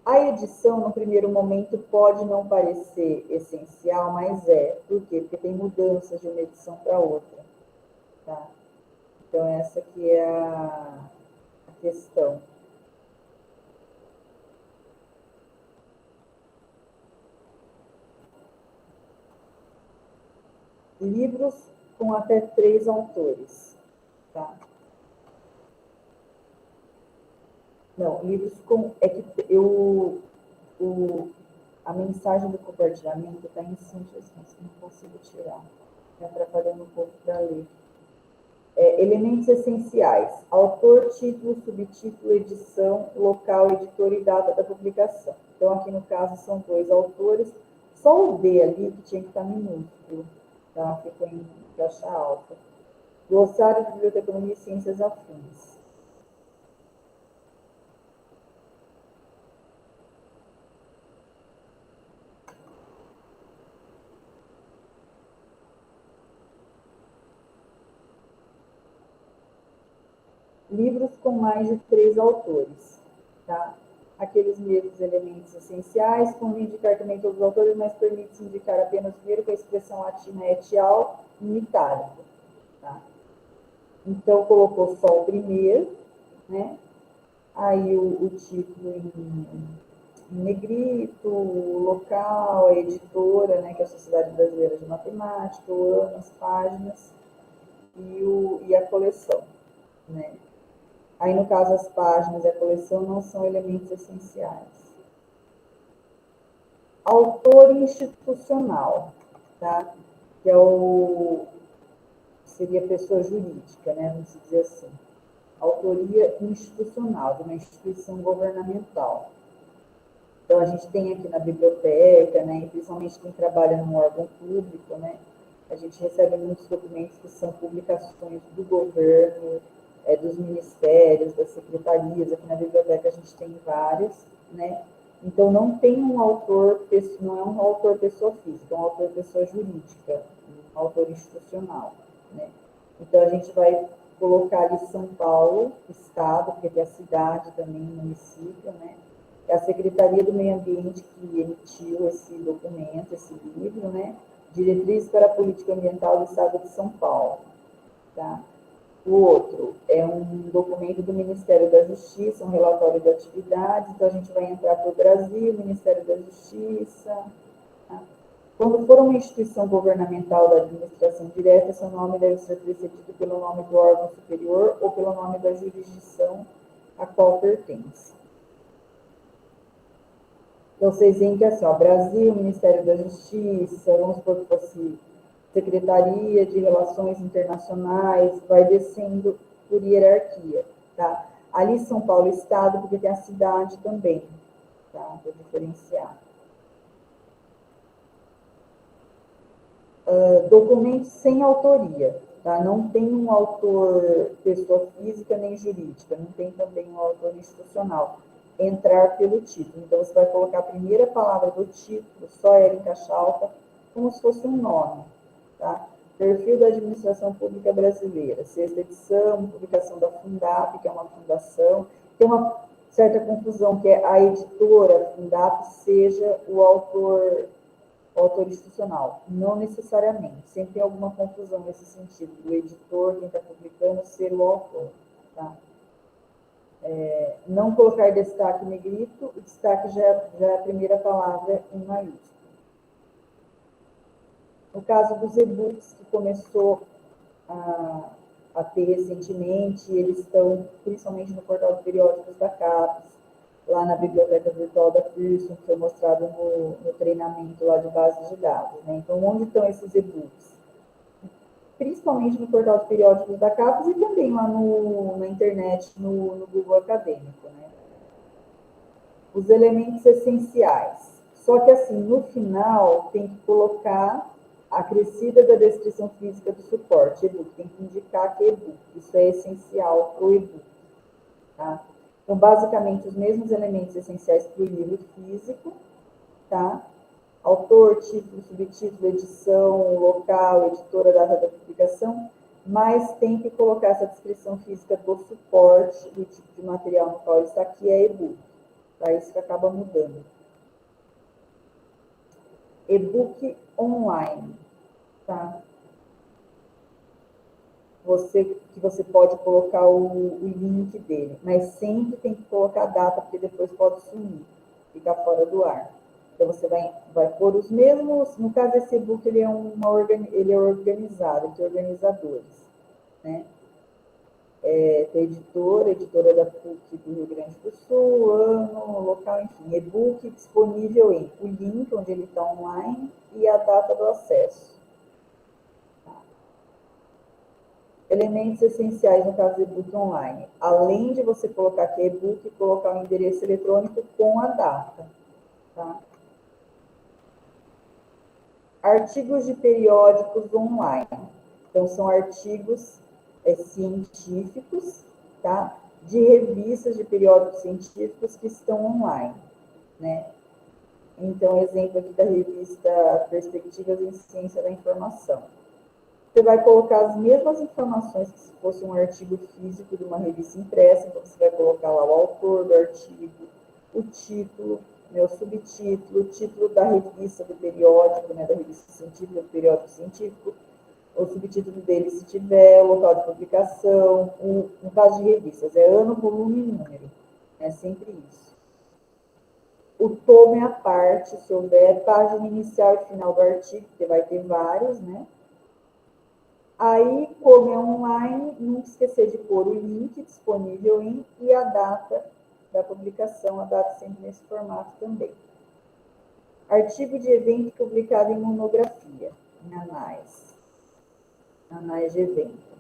A edição, no primeiro momento, pode não parecer essencial, mas é. Por quê? Porque tem mudanças de uma edição para outra, tá? Então, essa aqui é a questão. Livros com até 3 autores, tá? Não, livros com... É que a mensagem do compartilhamento está em síntese, mas não consigo tirar. Me atrapalhando um pouco para ler. Elementos essenciais: autor, título, subtítulo, edição, local, editor e data da publicação. Então, aqui no caso, são 2 autores. Só o D ali, que tinha que estar minúsculo, tá? Ficou em caixa alta. Glossário de Biblioteconomia e Ciências Afins. Livros com mais de 3 autores, tá? Aqueles mesmos elementos essenciais, convém indicar também todos os autores, mas permite-se indicar apenas o primeiro com a expressão latina etial em itálico, tá? Então, colocou só o primeiro, né? Aí o título em negrito, o local, a editora, né, que é a Sociedade Brasileira de Matemática, o ano, as páginas e a coleção, né? Aí, no caso, as páginas e a coleção não são elementos essenciais. Autor institucional, tá? Que seria pessoa jurídica, né? Vamos dizer assim. Autoria institucional, de uma instituição governamental. Então, a gente tem aqui na biblioteca, né? E principalmente quem trabalha num órgão público, né? A gente recebe muitos documentos que são publicações do governo, dos ministérios, das secretarias. Aqui na biblioteca a gente tem várias, né? Então, não tem um autor, não é um autor pessoa física, é um autor pessoa jurídica, um autor institucional, né? Então, a gente vai colocar ali São Paulo, estado, porque tem a cidade também, município, né? É a Secretaria do Meio Ambiente que emitiu esse documento, esse livro, né? Diretrizes para a Política Ambiental do Estado de São Paulo, tá? O outro é um documento do Ministério da Justiça, um relatório de atividades. Então, a gente vai entrar para o Brasil, Ministério da Justiça. Tá? Quando for uma instituição governamental da administração direta, seu nome deve ser precedido pelo nome do órgão superior ou pelo nome da jurisdição a qual pertence. Então, vocês veem que assim, ó, Brasil, Ministério da Justiça, vamos supor que fosse Secretaria de Relações Internacionais, vai descendo por hierarquia, tá? Ali São Paulo Estado, porque tem a cidade também, tá? Vou diferenciar. Documentos sem autoria, tá? Não tem um autor pessoa física nem jurídica, não tem também um autor institucional. Entrar pelo título. Então, você vai colocar a primeira palavra do título, só ela em caixa alta, como se fosse um nome, tá? Perfil da Administração Pública Brasileira, 6ª edição, publicação da Fundap, que é uma fundação. Tem uma certa confusão, que é a editora, a Fundap, seja o autor institucional. Não necessariamente, sempre tem alguma confusão nesse sentido, do editor, quem está publicando, ser o autor, tá? Não colocar destaque negrito, o destaque já é a primeira palavra em maiúsculo. No caso dos e-books, que começou a ter recentemente, eles estão principalmente no portal de periódicos da CAPES, lá na biblioteca virtual da Pearson, que foi mostrado no treinamento lá de base de dados, né? Então, onde estão esses e-books? Principalmente no portal de periódicos da CAPES e também lá na internet, no Google Acadêmico, né? Os elementos essenciais. Só que, assim, no final, tem que colocar a acrescida da descrição física do suporte, e-book. Tem que indicar que é e-book. Isso é essencial para o e-book, tá? Então, basicamente, os mesmos elementos essenciais para o livro físico, tá? autor, título, subtítulo, edição, local, editora, data da publicação, mas tem que colocar essa descrição física do suporte, do tipo de material no qual ele está aqui, é e-book. Tá? Isso que acaba mudando. E-book online. Tá? Que você pode colocar o link dele, mas sempre tem que colocar a data, porque depois pode sumir, ficar fora do ar. Então, você vai pôr os mesmos, no caso, esse e-book, ele é organizado, tem organizadores, né? Tem editora da PUC do Rio Grande do Sul, ano, local, enfim, e-book disponível em o link onde ele está online e a data do acesso. Elementos essenciais no caso do e-book online. Além de você colocar que é e-book, colocar o endereço eletrônico com a data. Tá? Artigos de periódicos online. Então, são artigos científicos, tá? De revistas de periódicos científicos que estão online. Né? Então, exemplo aqui da revista Perspectivas em Ciência da Informação. Você vai colocar as mesmas informações que se fosse um artigo físico de uma revista impressa, então você vai colocar lá o autor do artigo, o título, né, o subtítulo, o título da revista do periódico, né, da revista científica, do periódico científico, o subtítulo dele, se tiver, o local de publicação, no caso de revistas, é ano, volume e número, é sempre isso. O tomo é a parte, se houver, página inicial e final do artigo, porque vai ter vários, né? Aí, como é online, não esquecer de pôr o link disponível e a data da publicação, a data sempre nesse formato também. Artigo de evento publicado em monografia, em anais de evento.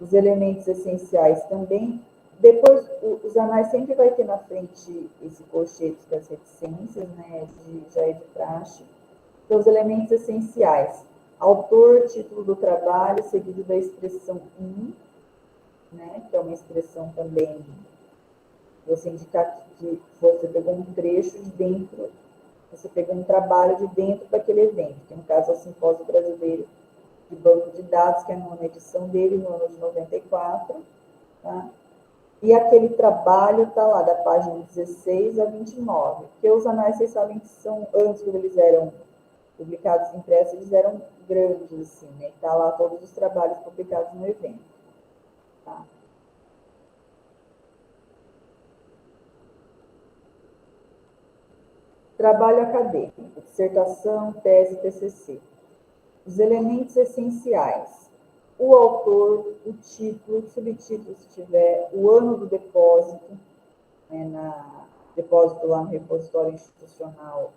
Os elementos essenciais também. Depois, os anais sempre vai ter na frente esse colchete das reticências, né? Já é de praxe. Então, os elementos essenciais. Autor, título do trabalho, seguido da expressão in, né, que é uma expressão também, você indicar que você pegou um trecho de dentro, você pegou um trabalho de dentro daquele evento, que no caso é o Simpósio Brasileiro de Banco de Dados, que é a nona edição dele, no ano de 94, tá? E aquele trabalho está lá, da página 16 a 29, porque os anais, vocês sabem que são, antes, quando eles eram publicados impressos, eles eram grandes, assim, né? Está lá todos os trabalhos publicados no evento. Tá? Trabalho acadêmico, dissertação, tese, TCC. Os elementos essenciais. O autor, o título, o subtítulo, se tiver, o ano do depósito, né, depósito lá no repositório institucional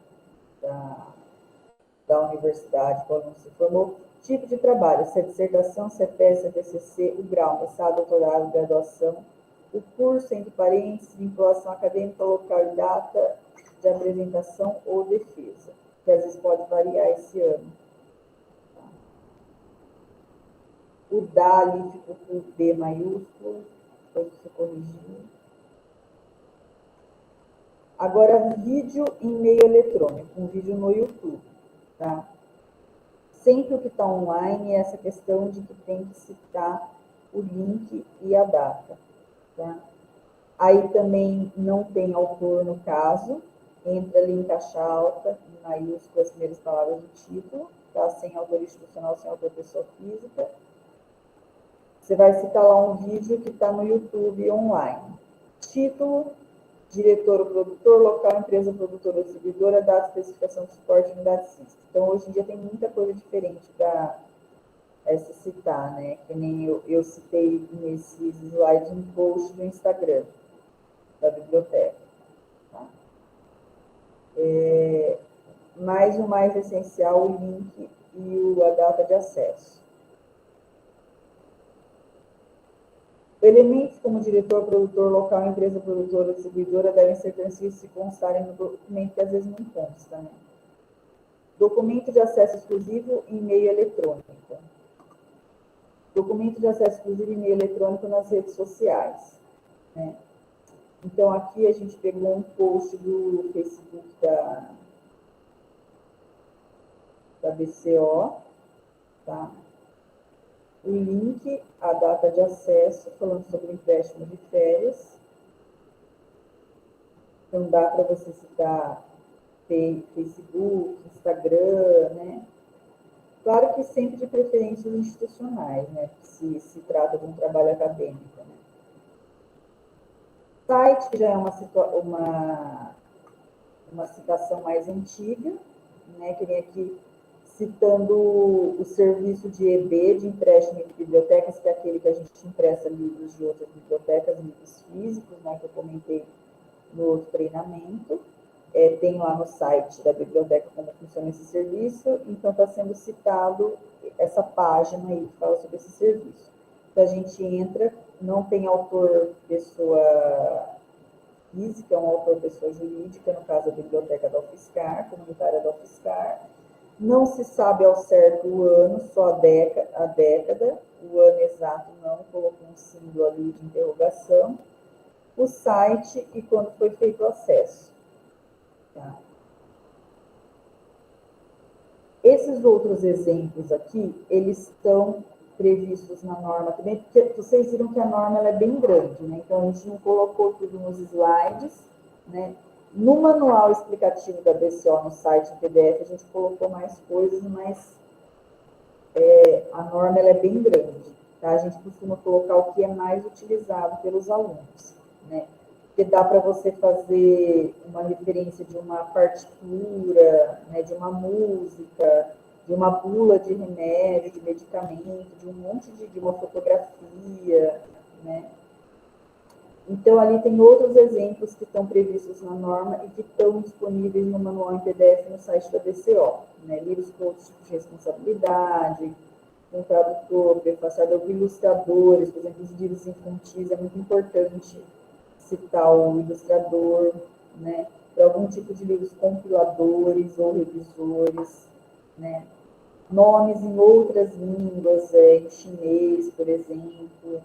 da universidade, quando não se formou, tipo de trabalho, se é dissertação, se é tese, se é TCC, o grau, mestrado, doutorado, graduação, o curso, entre parênteses, vinculação acadêmica, local e data de apresentação ou defesa, que às vezes pode variar esse ano. O DA ali ficou com D maiúsculo, depois você corrigiu. Agora, vídeo em meio eletrônico, um vídeo no YouTube. Tá? Sempre o que está online é essa questão de que tem que citar o link e a data. Tá? Aí também não tem autor no caso, entra ali em caixa alta, em maiúsculo, as primeiras palavras do título, tá? Sem autor institucional, sem autor pessoa física. Você vai citar lá um vídeo que está no YouTube online. Título, diretor ou produtor, local, empresa produtora ou distribuidora, data, especificação de suporte, unidade sísmica. Então, hoje em dia tem muita coisa diferente para se citar, né? Que nem eu citei nesses slides um post do Instagram da biblioteca. Tá? Mais o mais essencial, o link e a data de acesso. Elementos como diretor, produtor, local, empresa produtora, distribuidora devem ser transferidos se constarem no documento, que às vezes não consta, né? Documento de acesso exclusivo e e-mail eletrônico. Documento de acesso exclusivo e e-mail eletrônico nas redes sociais. Né? Então, aqui a gente pegou um post do Facebook da BCO, tá? O link, a data de acesso, falando sobre empréstimo de férias. Então, dá para você citar Facebook, Instagram, né? Claro que sempre de preferências institucionais, né? Se trata de um trabalho acadêmico, né? Site, que já é uma citação mais antiga, né? Que vem aqui citando o serviço de EB, de empréstimo de bibliotecas, que é aquele que a gente empresta livros de outras bibliotecas, livros físicos, né? Que eu comentei no outro treinamento. Tem lá no site da biblioteca como funciona esse serviço, então está sendo citado essa página aí que fala sobre esse serviço. Então, a gente entra, não tem autor pessoa física, é um autor pessoa jurídica, no caso a biblioteca da UFSCar, comunitária da UFSCar. Não se sabe ao certo o ano, só a década, o ano exato não, colocou um símbolo ali de interrogação, o site e quando foi feito o acesso. Tá? Esses outros exemplos aqui, eles estão previstos na norma também, porque vocês viram que a norma ela é bem grande, né? Então, a gente não colocou tudo nos slides, né? No manual explicativo da BCO, no site em PDF, a gente colocou mais coisas, mas a norma ela é bem grande, tá? A gente costuma colocar o que é mais utilizado pelos alunos, né? Porque dá para você fazer uma referência de uma partitura, né, de uma música, de uma bula de remédio, de medicamento, de um monte de uma fotografia, né? Então, ali tem outros exemplos que estão previstos na norma e que estão disponíveis no manual em PDF no site da BCO, né? Livros com outros tipos de responsabilidade, um tradutor, prefaciador, ilustradores, por exemplo, os livros infantis, é muito importante citar o ilustrador, né? Para algum tipo de livros compiladores ou revisores, né? Nomes em outras línguas, em chinês, por exemplo,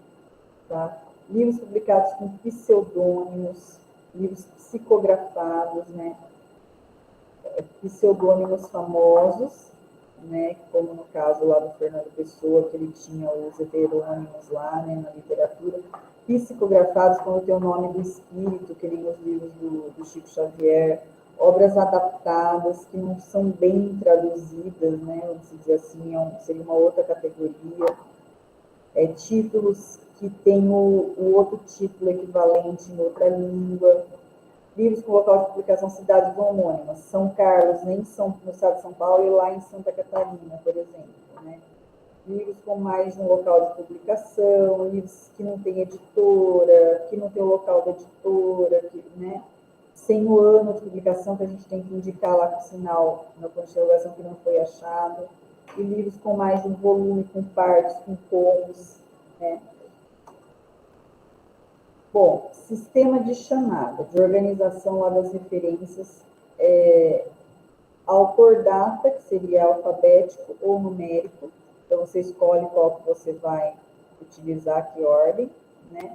tá? Livros publicados com pseudônimos, livros psicografados, né? Pseudônimos famosos, né? Como no caso lá do Fernando Pessoa, que ele tinha os heterônimos lá, né? Na literatura, psicografados quando tem o nome do espírito, que nem os livros do Chico Xavier, obras adaptadas que não são bem traduzidas, né? Vamos dizer assim, seria uma outra categoria. Títulos que têm o outro título equivalente em outra língua. Livros com local de publicação cidades homônimas, São Carlos, no estado de São Paulo, e lá em Santa Catarina, por exemplo, né? Livros com mais de um local de publicação, livros que não tem editora, que não tem o local da editora, né? Sem o ano de publicação, que a gente tem que indicar lá com o sinal na interrogação que não foi achado, e livros com mais de um volume, com partes, com tomos, né? Bom, sistema de chamada, de organização lá das referências, autor data, que seria alfabético ou numérico, então você escolhe qual que você vai utilizar, que ordem, né?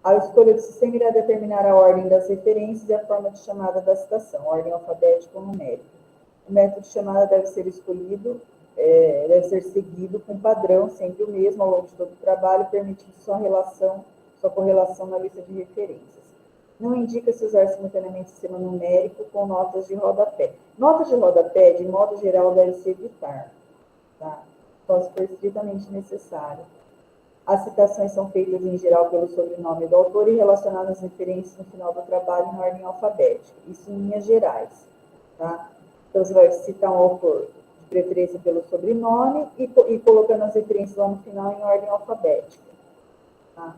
A escolha do sistema irá determinar a ordem das referências e a forma de chamada da citação, ordem alfabética ou numérica. O método de chamada deve ser escolhido, deve ser seguido com padrão, sempre o mesmo ao longo de todo o trabalho, permitindo sua correlação na lista de referências. Não indica se usar simultaneamente sistema numérico com notas de rodapé. Notas de rodapé, de modo geral, deve se evitar, tá? Só se for estritamente necessário. As citações são feitas, em geral, pelo sobrenome do autor e relacionadas às referências no final do trabalho em ordem alfabética. Isso em linhas gerais, tá? Então, você vai citar um autor, de preferência pelo sobrenome, e colocando as referências lá no final em ordem alfabética, tá?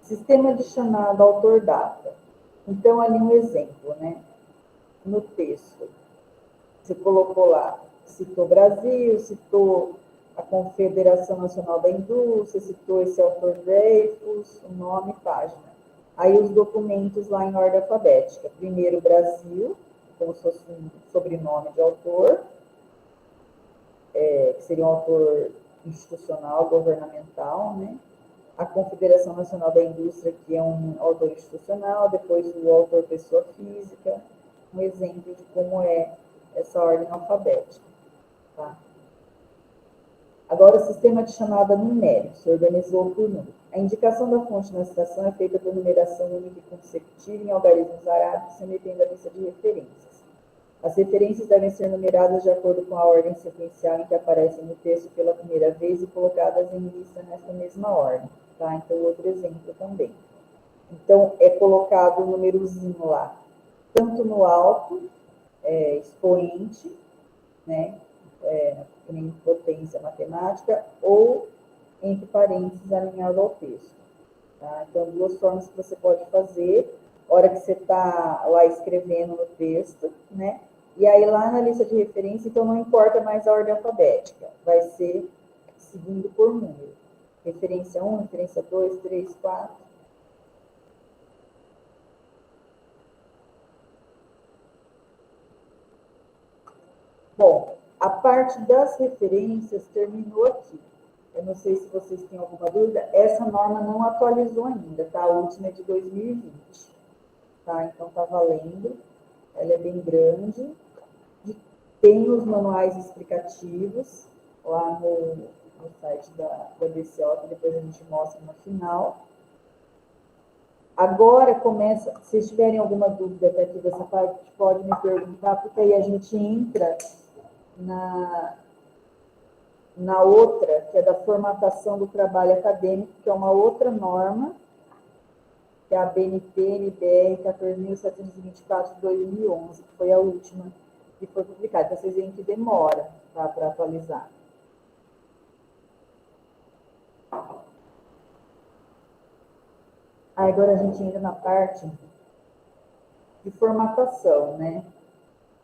Sistema de chamada autor-data. Então, ali um exemplo, né? No texto, você colocou lá, citou Brasil, citou a Confederação Nacional da Indústria, citou esse autor Dreyfus, o nome, página. Aí os documentos lá em ordem alfabética. Primeiro, Brasil, como se fosse um sobrenome de autor, que seria um autor institucional, governamental, né? A Confederação Nacional da Indústria, que é um autor institucional, depois o autor pessoa física, um exemplo de como é essa ordem alfabética. Tá? Agora, o sistema de chamada numérico se organizou por número. A indicação da fonte na citação é feita por numeração única e consecutiva em algarismos arábicos, remetendo à lista de referências. As referências devem ser numeradas de acordo com a ordem sequencial em que aparecem no texto pela primeira vez e colocadas em lista nessa mesma ordem. Tá? Então, outro exemplo também. Então, é colocado o númerozinho lá, tanto no alto, expoente, né, em potência matemática, ou entre parênteses alinhado ao texto. Tá? Então, duas formas que você pode fazer, hora que você está lá escrevendo no texto, né? E aí lá na lista de referência, então não importa mais a ordem alfabética, vai ser seguindo por número. Referência 1, referência 2, 3, 4. Bom, a parte das referências terminou aqui. Eu não sei se vocês têm alguma dúvida. Essa norma não atualizou ainda, tá? A última é de 2020. Tá? Então, tá valendo. Ela é bem grande. Tem os manuais explicativos lá no site da DCO, que depois a gente mostra no final. Agora começa, se vocês tiverem alguma dúvida até aqui dessa parte, pode me perguntar, porque aí a gente entra na outra, que é da formatação do trabalho acadêmico, que é uma outra norma, que é a BNT-NBR 14.724 de 2011, que foi a última que foi publicada. Então, vocês veem que demora, tá, para atualizar. Aí, agora a gente entra na parte de formatação, né?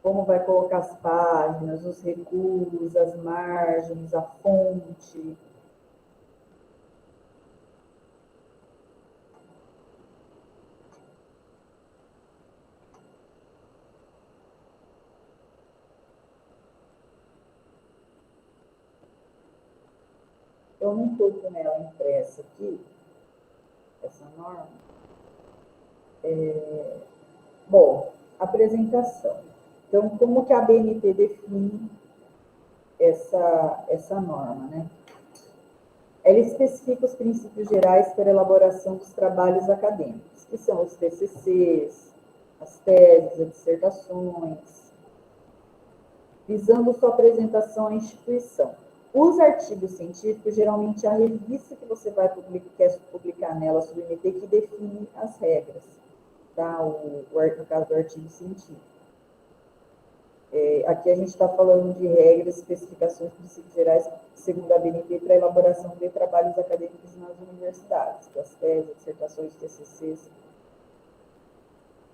Como vai colocar as páginas, os recuos, as margens, a fonte. Eu não estou com ela impressa aqui, essa norma. Bom, apresentação. Então, como que a BNT define essa norma, né? Ela especifica os princípios gerais para a elaboração dos trabalhos acadêmicos, que são os TCCs, as teses, as dissertações, visando sua apresentação à instituição. Os artigos científicos, geralmente, a revista que você vai quer publicar nela, submeter, que define as regras, tá? No caso do artigo científico. Aqui a gente está falando de regras, especificações, princípios gerais, segundo a BNT, para a elaboração de trabalhos acadêmicos nas universidades, das teses, dissertações, TCCs,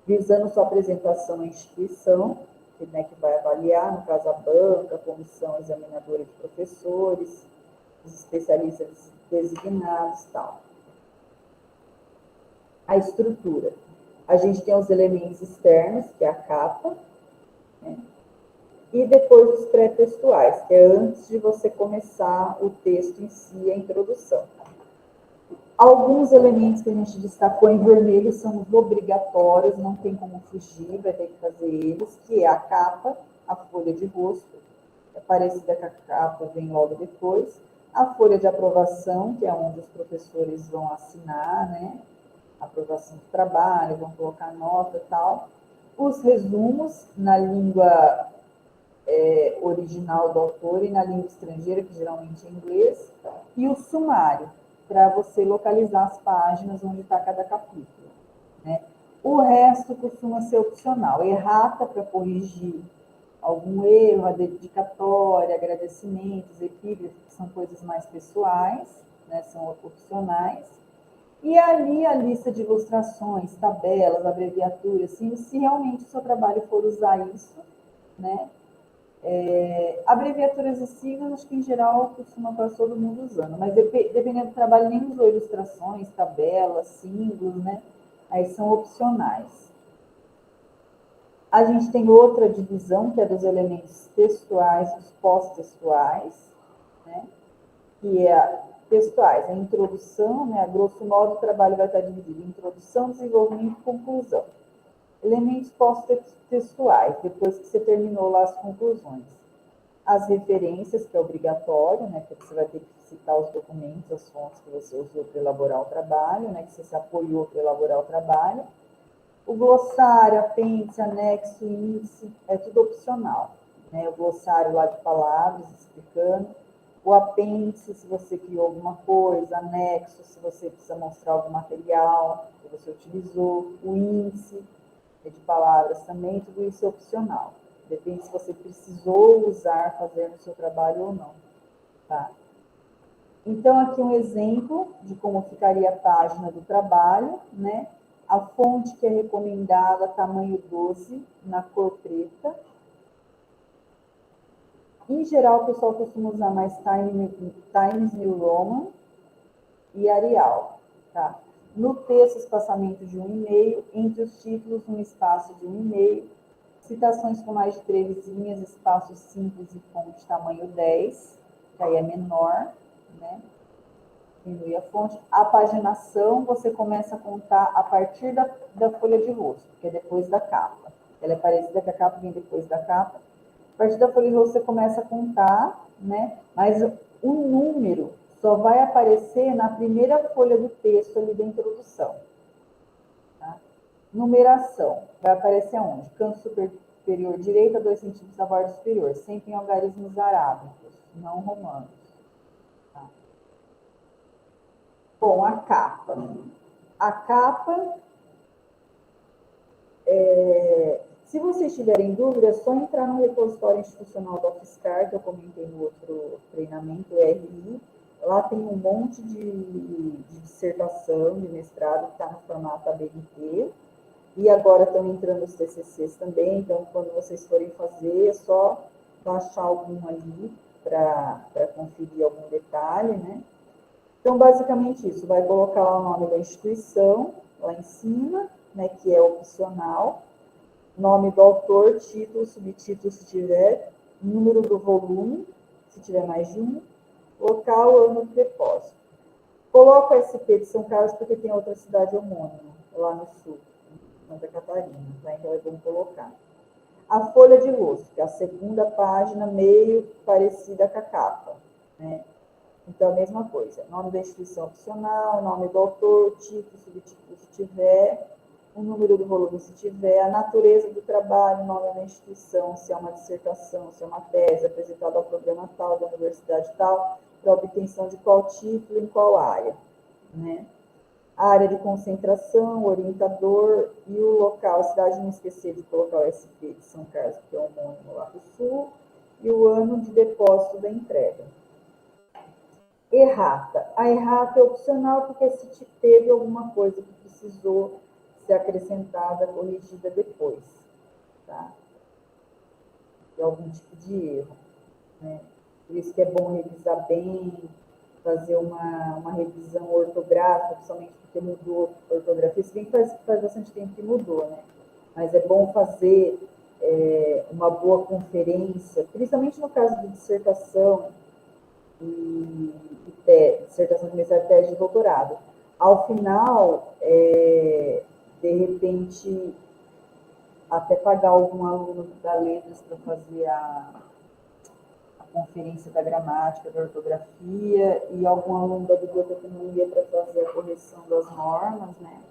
visando sua apresentação à instituição, que vai avaliar, no caso, a banca, a comissão examinadora de professores, os especialistas designados e tal. A estrutura. A gente tem os elementos externos, que é a capa, né? E depois os pré-textuais, que é antes de você começar o texto em si, a introdução. Alguns elementos que a gente destacou em vermelho são os obrigatórios, não tem como fugir, vai ter que fazer eles, que é a capa, a folha de rosto, é parecida com a capa, vem logo depois, a folha de aprovação, que é onde os professores vão assinar, né? Aprovação do trabalho, vão colocar nota e tal. Os resumos na língua original do autor e na língua estrangeira, que geralmente é inglês, e o sumário, para você localizar as páginas onde está cada capítulo, né? O resto costuma ser opcional. Errata para corrigir algum erro, a dedicatória, agradecimentos, epígrafes, que são coisas mais pessoais, né? São opcionais. E ali a lista de ilustrações, tabelas, abreviaturas, assim, se realmente o seu trabalho for usar isso, né? Abreviaturas e siglas, acho que em geral costuma estar todo mundo usando, mas dependendo do trabalho, nem usou ilustrações, tabelas, símbolos, né? Aí são opcionais. A gente tem outra divisão, que é dos elementos textuais e os pós-textuais, né? Que é textuais, a introdução, né? A grosso modo, o trabalho vai estar dividido em introdução, desenvolvimento e conclusão. Elementos pós-textuais, depois que você terminou lá as conclusões. As referências, que é obrigatório, né, porque você vai ter que citar os documentos, as fontes que você usou para elaborar o trabalho, né, que você se apoiou para elaborar o trabalho. O glossário, apêndice, anexo, índice, é tudo opcional. Né? O glossário lá de palavras, explicando. O apêndice, se você criou alguma coisa. Anexo, se você precisa mostrar algum material que você utilizou. O índice, é de palavras também, tudo isso é opcional. Depende se você precisou usar fazendo o seu trabalho ou não. Tá? Então, aqui um exemplo de como ficaria a página do trabalho, né? A fonte que é recomendada, tamanho 12, na cor preta. Em geral, o pessoal costuma usar mais Times New Roman e Arial. Tá? No texto, espaçamento de 1,5, entre os títulos, um espaço de 1,5, citações com mais de 3 linhas, espaços simples e fonte tamanho 10, que aí é menor, né? Diminui a fonte. A paginação, você começa a contar a partir da folha de rosto, que é depois da capa. Ela é parecida com a capa, vem depois da capa. A partir da folha de rosto, você começa a contar, né? Mas o número só vai aparecer na primeira folha do texto ali da introdução. Tá? Numeração. Vai aparecer aonde? Canto superior direito a 2 centímetros da borda superior, sempre em algarismos arábicos, não romanos. Tá? Bom, a capa. A capa, se vocês tiverem dúvida, é só entrar no repositório institucional da UFSCar, que eu comentei no outro treinamento, o RI. Lá tem um monte de dissertação, de mestrado, que está no formato ABNT. E agora estão entrando os TCCs também, então quando vocês forem fazer, é só baixar algum ali para conferir algum detalhe, né? Então, basicamente isso, vai colocar lá o nome da instituição, lá em cima, né, que é opcional, nome do autor, título, subtítulo, se tiver, número do volume, se tiver mais de um, local, ano de depósito. Coloco a SP de São Carlos porque tem outra cidade homônima, lá no sul, Santa Catarina, tá? Então é bom colocar. A folha de rosto, que é a segunda página, meio parecida com a capa, né? Então, a mesma coisa, nome da instituição opcional, nome do autor, título, subtítulo, se tiver, o número do volume, se tiver, a natureza do trabalho, nome da instituição, se é uma dissertação, se é uma tese, apresentada ao programa tal, da universidade tal, para obtenção de qual título, em qual área, né? A área de concentração, o orientador e o local, a cidade, não esquecer de colocar o SP de São Carlos, que é o homônimo lá do sul, e o ano de depósito da entrega. Errata. A errata é opcional porque se teve alguma coisa que precisou ser acrescentada, corrigida depois, tá? De algum tipo de erro, né? Por isso que é bom revisar bem, fazer uma revisão ortográfica, principalmente porque mudou a ortografia, se bem que faz bastante tempo que mudou, né? Mas é bom fazer uma boa conferência, principalmente no caso de dissertação, e dissertação de mestrado, tese de doutorado. Ao final, de repente, até pagar algum aluno da letras para fazer a conferência da gramática, da ortografia, e algum aluno da biblioteconomia para fazer a correção das normas, né?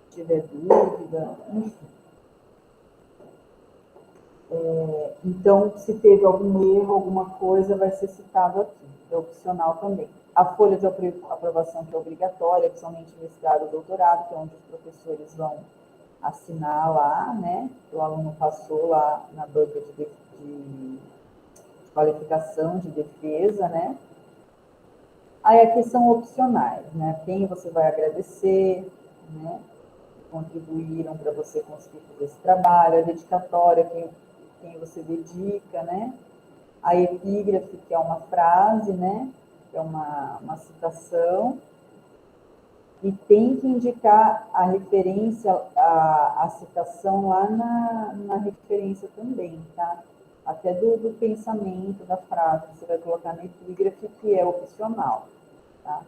Se tiver dúvida, enfim. Então, se teve algum erro, alguma coisa, vai ser citado aqui. É opcional também. A folha de aprovação, que é obrigatória, principalmente mestrado e doutorado, que é onde os professores vão assinar lá, né? Que o aluno passou lá na banca de qualificação, de defesa, né? Aí aqui são opcionais, né? Quem você vai agradecer, né? Contribuíram para você conseguir fazer esse trabalho, a dedicatória, quem você dedica, né? A epígrafe, que é uma frase, né? Que é uma citação. E tem que indicar a referência, a citação lá na referência também, tá? Até do pensamento da frase, você vai colocar na epígrafe, que é opcional, tá?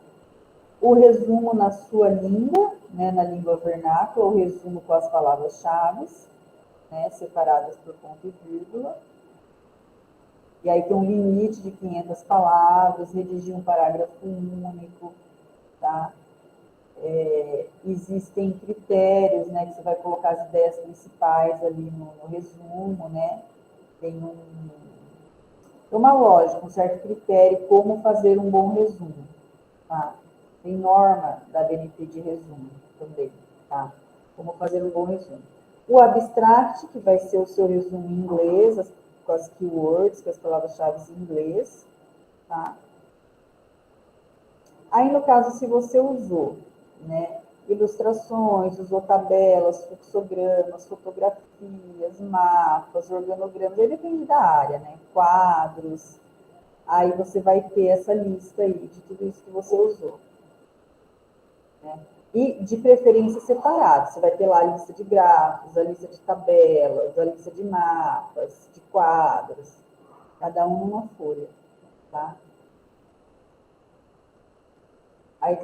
o resumo na sua língua, né, na língua vernácula, o resumo com as palavras-chave, né, separadas por ponto e vírgula. E aí tem um limite de 500 palavras, redigir um parágrafo único, tá? Existem critérios, né, que você vai colocar as ideias principais ali no resumo, né? Tem uma lógica, um certo critério como fazer um bom resumo, tá? Tem norma da BNT de resumo também, tá? Como fazer um bom resumo. O abstract, que vai ser o seu resumo em inglês, com as keywords, com as palavras-chave em inglês, tá? Aí, no caso, se você usou, né, ilustrações, usou tabelas, fluxogramas, fotografias, mapas, organogramas, aí depende da área, né? Quadros, aí você vai ter essa lista aí de tudo isso que você usou, né? E de preferência separado, você vai ter lá a lista de gráficos, a lista de tabelas, a lista de mapas, de quadros, cada um numa folha, tá? Aí,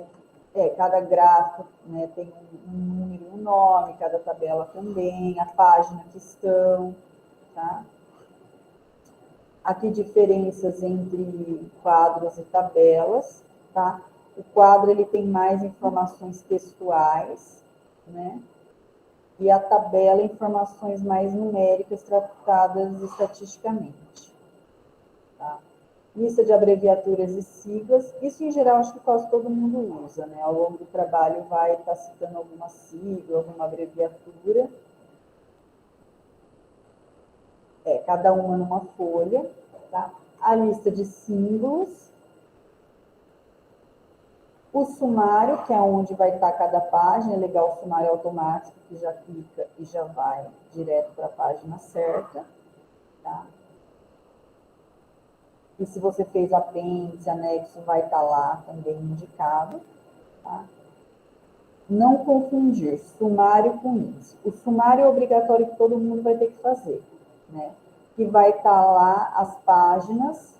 cada gráfico, né, tem um número e um nome, cada tabela também, a página que estão, tá? Aqui diferenças entre quadros e tabelas, tá? O quadro, ele tem mais informações textuais, né? E a tabela, informações mais numéricas tratadas estatisticamente, tá? Lista de abreviaturas e siglas, isso em geral acho que quase todo mundo usa, né? Ao longo do trabalho vai estar citando alguma sigla, alguma abreviatura. Cada uma numa folha, tá? A lista de símbolos. O sumário, que é onde vai estar cada página, é legal o sumário automático, que já clica e já vai direto para a página certa, tá? E se você fez apêndice, anexo, vai estar lá também indicado, tá? Não confundir sumário com índice. O sumário é obrigatório que todo mundo vai ter que fazer, né? Que vai estar lá as páginas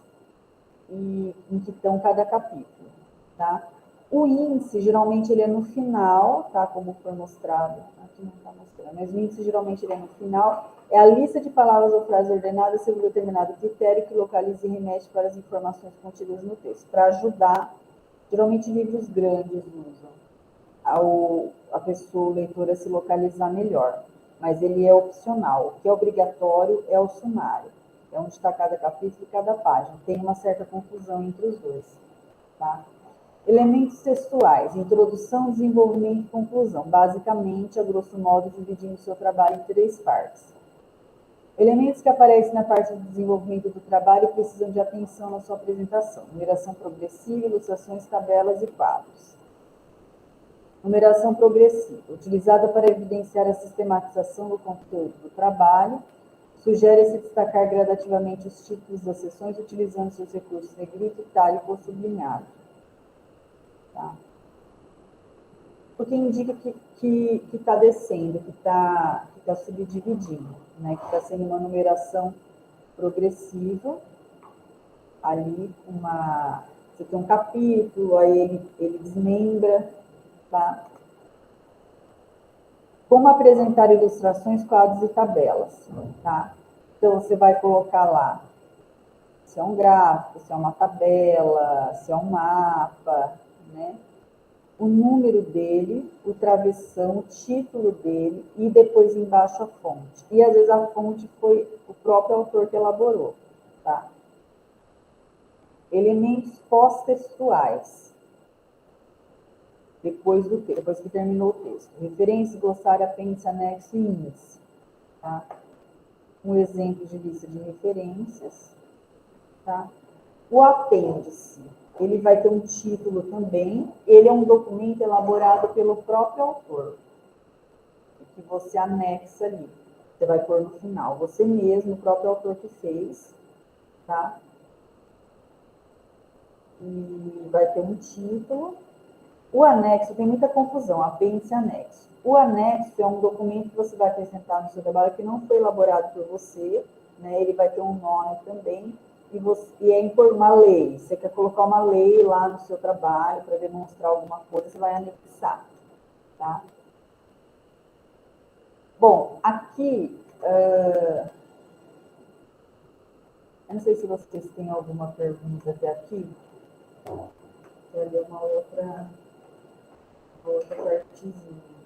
em que estão cada capítulo, tá? O índice, geralmente, ele é no final, tá? Como foi mostrado. Aqui não está mostrando, mas o índice, geralmente, ele é no final. É a lista de palavras ou frases ordenadas segundo determinado critério que localiza e remete para as informações contidas no texto. Para ajudar, geralmente, livros grandes usam a pessoa, o leitor, a se localizar melhor. Mas ele é opcional. O que é obrigatório é o sumário. É onde está cada capítulo e cada página. Tem uma certa confusão entre os dois, tá? Elementos textuais, introdução, desenvolvimento e conclusão. Basicamente, a grosso modo, dividindo o seu trabalho em 3 partes. Elementos que aparecem na parte do desenvolvimento do trabalho precisam de atenção na sua apresentação. Numeração progressiva, ilustrações, tabelas e quadros. Numeração progressiva, utilizada para evidenciar a sistematização do conteúdo do trabalho, sugere-se destacar gradativamente os títulos das seções utilizando seus recursos negrito, itálico ou sublinhado. Tá? Porque indica que está descendo, que está subdividindo, né? Que está sendo uma numeração progressiva, ali você tem um capítulo, aí ele desmembra, tá? Como apresentar ilustrações, quadros e tabelas, tá? Então, você vai colocar lá se é um gráfico, se é uma tabela, se é um mapa, né? O número dele, o travessão, o título dele e depois embaixo a fonte. E às vezes a fonte foi o próprio autor que elaborou, tá? Elementos pós-textuais. Depois que terminou o texto. Referência, glossário, apêndice, anexo e índice, tá? Um exemplo de lista de referências, tá? O apêndice, ele vai ter um título também, ele é um documento elaborado pelo próprio autor, que você anexa ali, você vai pôr no final, você mesmo, o próprio autor que fez, tá? E vai ter um título. O anexo, tem muita confusão, apêndice e anexo. O anexo é um documento que você vai apresentar no seu trabalho que não foi elaborado por você, né? Ele vai ter um nome também, e é impor uma lei. Você quer colocar uma lei lá no seu trabalho para demonstrar alguma coisa, você vai anexar, tá? Bom, aqui, eu não sei se vocês têm alguma pergunta até aqui. Vou ler uma outra partezinha.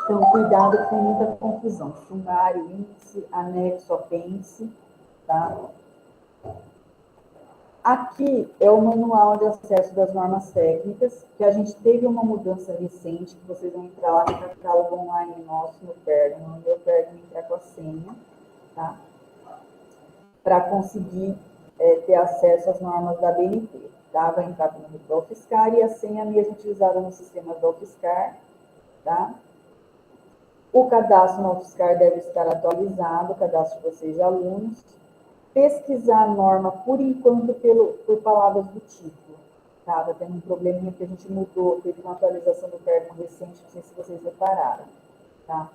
Então, cuidado com muita confusão. Sumário, índice, anexo, apêndice, tá? Aqui é o manual de acesso das normas técnicas, que a gente teve uma mudança recente, que vocês vão entrar lá no catálogo online nosso, no Pergamo, no meu Pergamo, entrar com a senha, tá? Para conseguir ter acesso às normas da BNT, tá? Vai entrar com o número da UFSCar e a senha mesmo utilizada no sistema da UFSCar, tá? O cadastro na UFSCar deve estar atualizado, o cadastro de vocês de alunos. Pesquisar a norma, por enquanto, por palavras do título. Tá? Tá tendo um probleminha que a gente mudou, teve uma atualização do Pergamo recente, não sei se vocês repararam. Tá?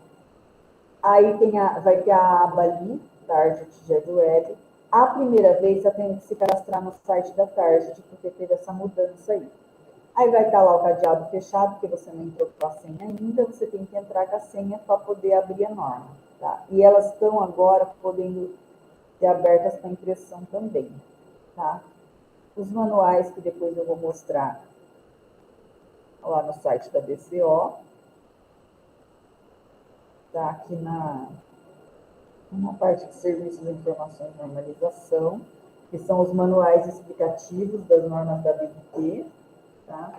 Aí vai ter a aba ali, Target de Web. A primeira vez, você tem que se cadastrar no site da Target, porque teve essa mudança aí. Aí vai estar lá o cadeado fechado, porque você não entrou com a senha ainda, você tem que entrar com a senha para poder abrir a norma. Tá? E elas estão agora podendo ser abertas para impressão também. Tá? Os manuais que depois eu vou mostrar lá no site da BCO. Tá? Aqui na parte de serviços de informação e normalização, que são os manuais explicativos das normas da BNT. Tá?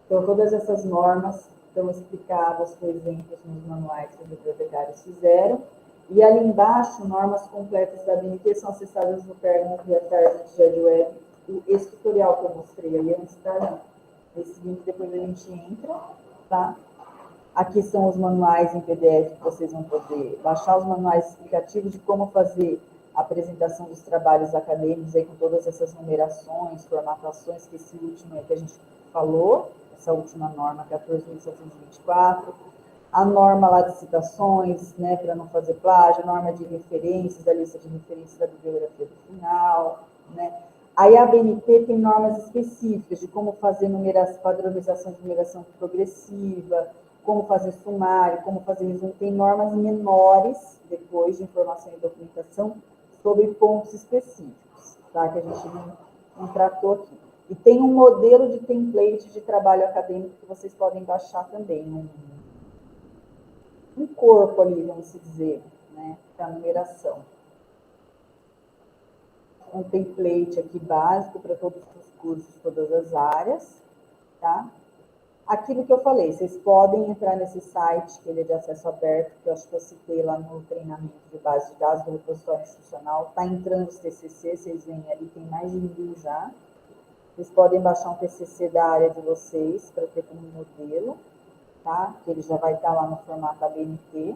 Então, todas essas normas estão explicadas com exemplos nos manuais que os bibliotecários fizeram. E ali embaixo, normas completas da BNT são acessadas no Pergamo via Target de Web. Esse tutorial que eu mostrei ali antes está ali. Esse link depois a gente entra, tá? Aqui são os manuais em PDF que vocês vão poder baixar, os manuais explicativos de como fazer a apresentação dos trabalhos acadêmicos aí com todas essas numerações, formatações, que esse último é que a gente falou, essa última norma 14.724, a norma lá de citações, né, para não fazer plágio, a norma de referências, a lista de referências da bibliografia do final, né. Aí a ABNT tem normas específicas de como fazer padronização de numeração progressiva, como fazer sumário, como fazer resumo. Tem normas menores, depois de informação e documentação, sobre pontos específicos, tá? Que a gente não tratou aqui. E tem um modelo de template de trabalho acadêmico que vocês podem baixar também, um corpo ali, vamos dizer, né, para a numeração. Um template aqui básico para todos os cursos, todas as áreas, tá? Aquilo que eu falei, vocês podem entrar nesse site, que ele é de acesso aberto, que eu acho que eu citei lá no treinamento de base de dados do repositório institucional. Está entrando os TCC, vocês veem ali, tem mais de 1.000 já. Vocês podem baixar um TCC da área de vocês, para ter como modelo, tá? Que ele já vai estar lá no formato ABNT.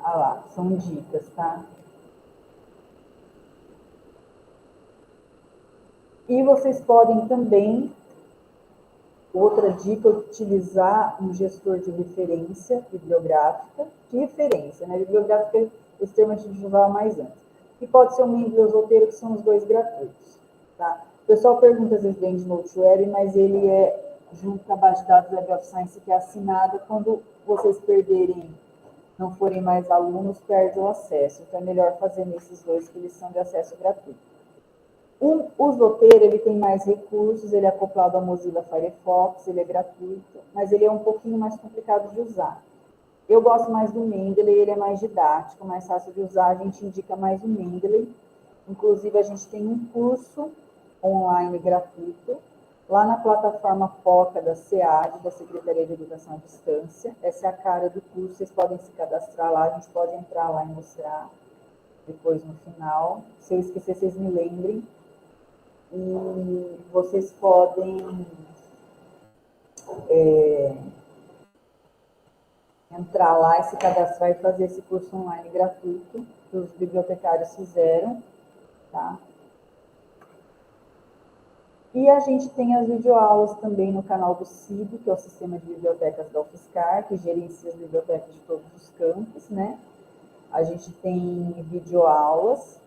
Ah lá, são dicas, tá? E vocês podem também, outra dica, utilizar um gestor de referência bibliográfica. De referência, né? Bibliográfica, esse termo a gente usava mais antes. E pode ser um biblioteiro, que são os dois gratuitos. Tá? O pessoal pergunta às vezes bem de NoteWeb, mas ele é junto com a base de dados Web of Science, que é assinada. Quando vocês perderem, não forem mais alunos, perde o acesso. Então é melhor fazer nesses dois, que eles são de acesso gratuito. O Zotero, ele tem mais recursos, ele é acoplado ao Mozilla Firefox, ele é gratuito, mas ele é um pouquinho mais complicado de usar. Eu gosto mais do Mendeley, ele é mais didático, mais fácil de usar, a gente indica mais o Mendeley. Inclusive, a gente tem um curso online gratuito, lá na plataforma FOCA da SEAD, da Secretaria de Educação à Distância. Essa é a cara do curso, vocês podem se cadastrar lá, a gente pode entrar lá e mostrar depois no final. Se eu esquecer, vocês me lembrem. E vocês podem entrar lá e se cadastrar e fazer esse curso online gratuito que os bibliotecários fizeram, tá? E a gente tem as videoaulas também no canal do CIB, que é o Sistema de Bibliotecas da UFSCar, que gerencia as bibliotecas de todos os campos, né? A gente tem videoaulas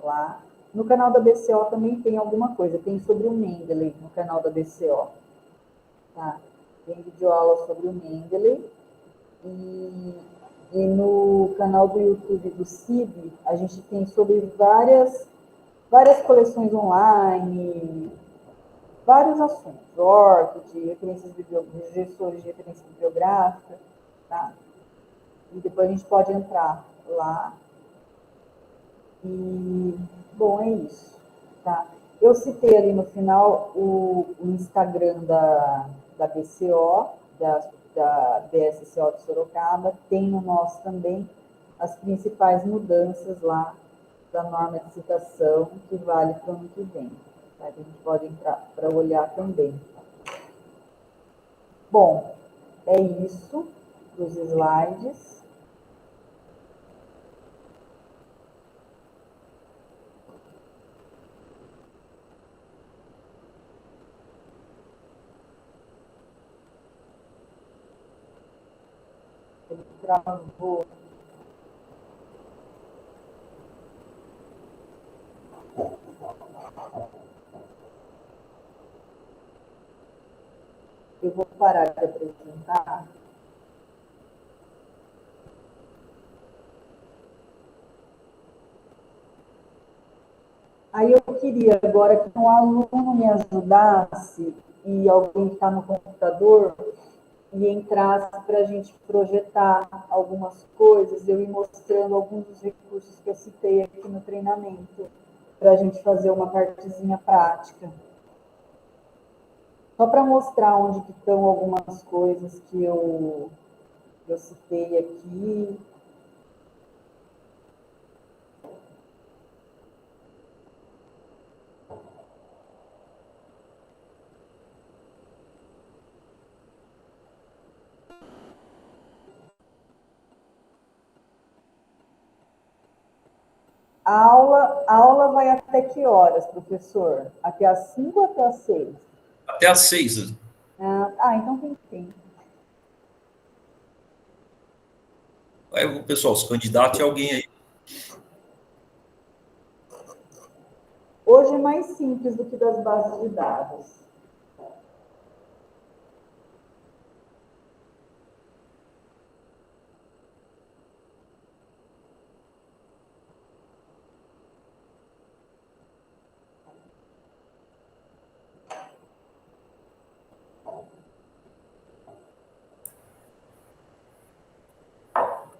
lá. No canal da BCO também tem alguma coisa, tem sobre o Mendeley no canal da BCO. Tá? Tem videoaula sobre o Mendeley. E no canal do YouTube do CIB, a gente tem sobre várias coleções online, vários assuntos, ORCID, referências gestores de referência bibliográfica, tá? E depois a gente pode entrar lá. E, bom, é isso, tá? Eu citei ali no final o Instagram da BCO, da BSCO de Sorocaba, tem no nosso também as principais mudanças lá da norma de citação que vale para o ano que vem. Tá? Que a gente pode entrar para olhar também. Bom, é isso dos slides. Ele travou. Eu vou parar de apresentar. Aí eu queria agora que um aluno me ajudasse e alguém que está no computador e entrasse para a gente projetar algumas coisas, eu ir mostrando alguns dos recursos que eu citei aqui no treinamento, para a gente fazer uma partezinha prática. Só para mostrar onde que estão algumas coisas que eu citei aqui. A aula vai até que horas, professor? Até às 5 ou até às 6? Até às 6. Então tem tempo. Aí, pessoal, os candidatos, alguém aí? Hoje é mais simples do que das bases de dados.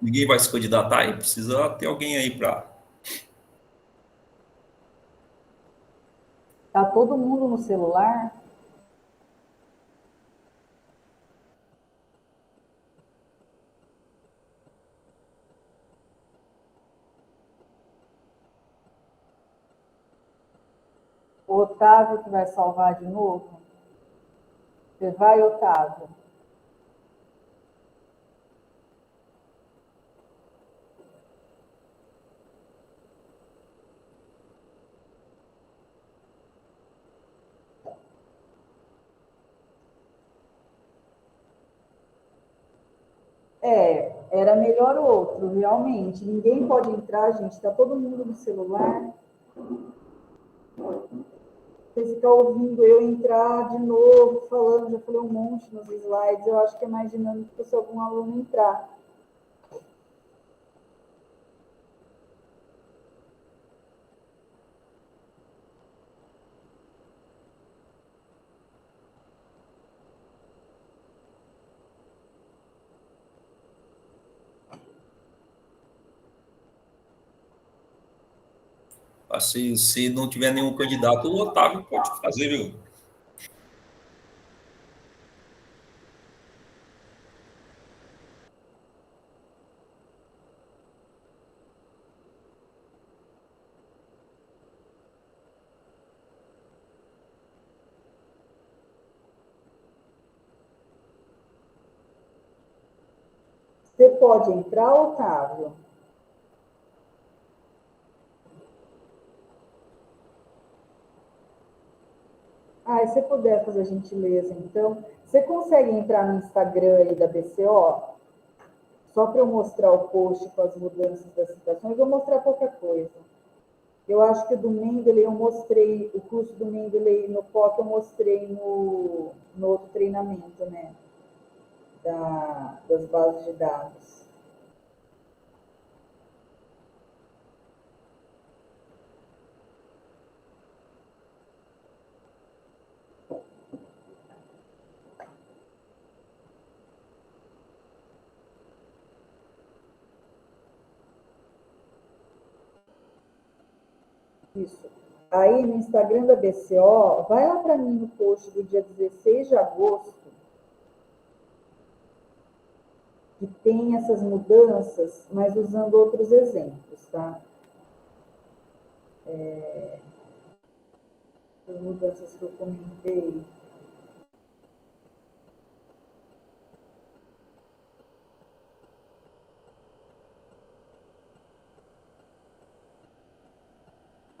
Ninguém vai se candidatar aí? Precisa ter alguém aí para... Tá todo mundo no celular? O Otávio que vai salvar de novo? Você vai, Otávio? Era melhor outro, realmente. Ninguém pode entrar, gente. Está todo mundo no celular. Você ficar ouvindo eu entrar de novo, falando, já falei um monte nos slides. Eu acho que é mais dinâmico se algum aluno entrar. Se não tiver nenhum candidato, o Otávio pode fazer, viu? Você pode entrar, Otávio? Ah, e se puder fazer a gentileza, então, você consegue entrar no Instagram aí da BCO? Só para eu mostrar o post com as mudanças das citações, eu vou mostrar pouca coisa. Eu acho que o do Mendeley eu mostrei, o curso do Mendeley no POC eu mostrei no outro treinamento, né? Das bases de dados. Isso. Aí no Instagram da BCO, vai lá para mim no post do dia 16 de agosto, que tem essas mudanças, mas usando outros exemplos, tá? As mudanças que eu comentei.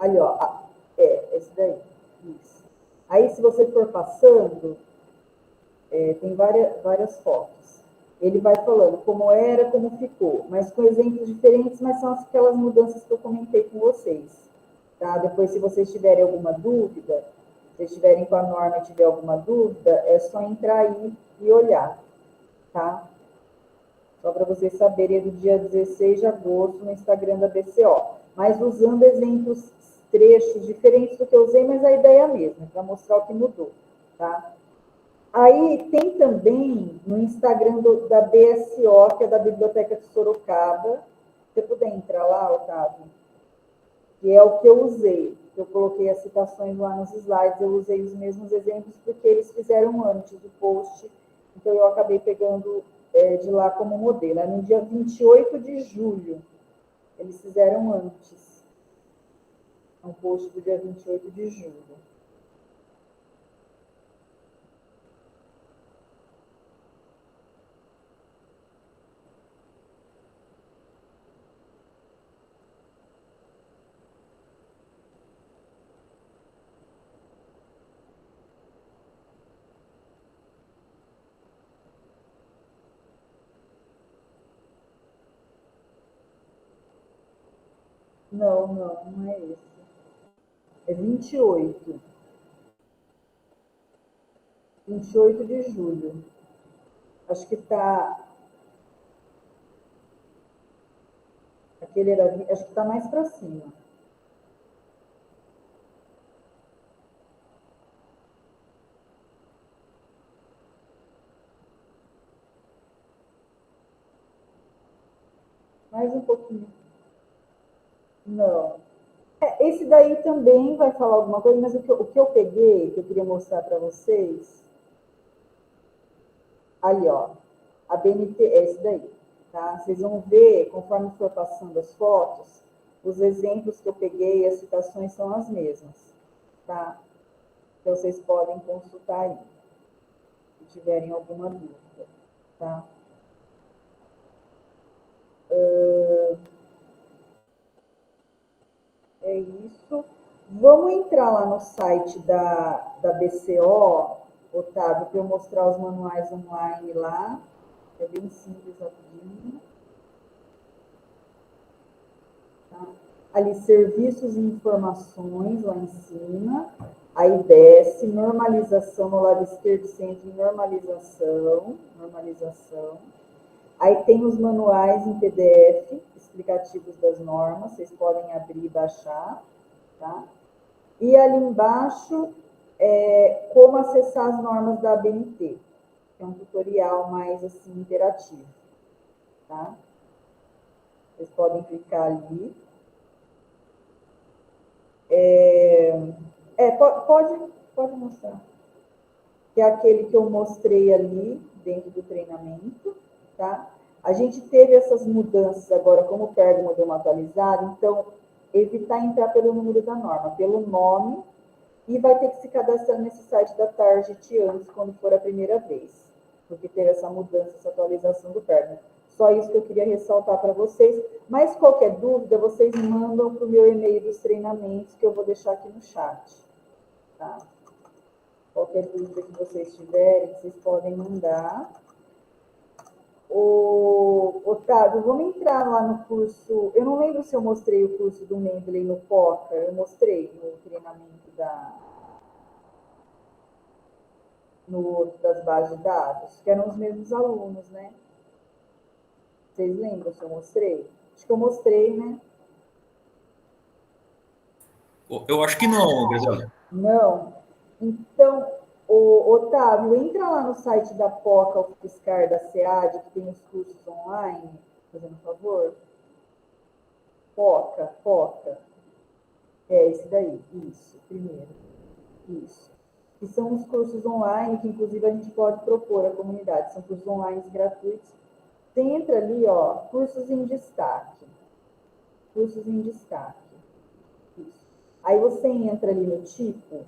Ali, ó, esse daí. Isso. Aí, se você for passando, tem várias fotos. Ele vai falando como era, como ficou, mas com exemplos diferentes, mas são aquelas mudanças que eu comentei com vocês. Tá? Depois, se vocês tiverem alguma dúvida, se vocês estiverem com a norma e tiver alguma dúvida, é só entrar aí e olhar. Tá? Só para vocês saberem, é do dia 16 de agosto no Instagram da BCO. Mas usando exemplos, trechos diferentes do que eu usei, mas a ideia é a mesma, para mostrar o que mudou. Tá? Aí tem também no Instagram da BSO, que é da Biblioteca de Sorocaba. Se você puder entrar lá, Otávio, que é o que eu usei. Eu coloquei as citações lá nos slides, eu usei os mesmos exemplos porque eles fizeram antes do post, então eu acabei pegando de lá como modelo. No dia 28 de julho, eles fizeram antes. Um post do dia 28 de julho. Não é esse. É 28. 28 de julho. Acho que está. Aquele era. Acho que está mais para cima. Mais um pouquinho. Não. Esse daí também vai falar alguma coisa, mas o que eu peguei, que eu queria mostrar para vocês, ali, ó, a BNT é esse daí, tá? Vocês vão ver, conforme for passando as fotos, os exemplos que eu peguei, as citações são as mesmas, tá? Então, vocês podem consultar aí, se tiverem alguma dúvida, tá? É isso. Vamos entrar lá no site da BCO, Otávio, para eu mostrar os manuais online lá. É bem simples, rapidinho. Tá? Ali, serviços e informações, lá em cima. Aí desce, normalização no lado esquerdo, centro, normalização. Aí tem os manuais em PDF, explicativos das normas, vocês podem abrir e baixar. Tá? E ali embaixo, como acessar as normas da ABNT. É um tutorial mais assim, interativo. Tá? Vocês podem clicar ali. Pode mostrar. Que é aquele que eu mostrei ali, dentro do treinamento. Tá? A gente teve essas mudanças agora, como o Pérgamo deu uma atualizada, então, evitar entrar pelo número da norma, pelo nome, e vai ter que se cadastrar nesse site da Target antes, quando for a primeira vez, porque teve essa mudança, essa atualização do Pérgamo. Só isso que eu queria ressaltar para vocês. Mas qualquer dúvida, vocês mandam para o meu e-mail dos treinamentos, que eu vou deixar aqui no chat. Tá? Qualquer dúvida que vocês tiverem, vocês podem mandar. Otávio, vamos entrar lá no curso. Eu não lembro se eu mostrei o curso do Mendeley no POCA. Eu mostrei no treinamento no outro das bases de dados, que eram os mesmos alunos, né? Vocês lembram se eu mostrei? Acho que eu mostrei, né? Eu acho que não, Graziela. Não. Então, Otávio, entra lá no site da POCA, UFSCar, da SEAD, que tem os cursos online, fazendo um favor. POCA. É esse daí, isso, primeiro. Isso. Que são os cursos online, que inclusive a gente pode propor à comunidade. São cursos online gratuitos. Você entra ali, ó, cursos em destaque. Cursos em destaque. Isso. Aí você entra ali no tipo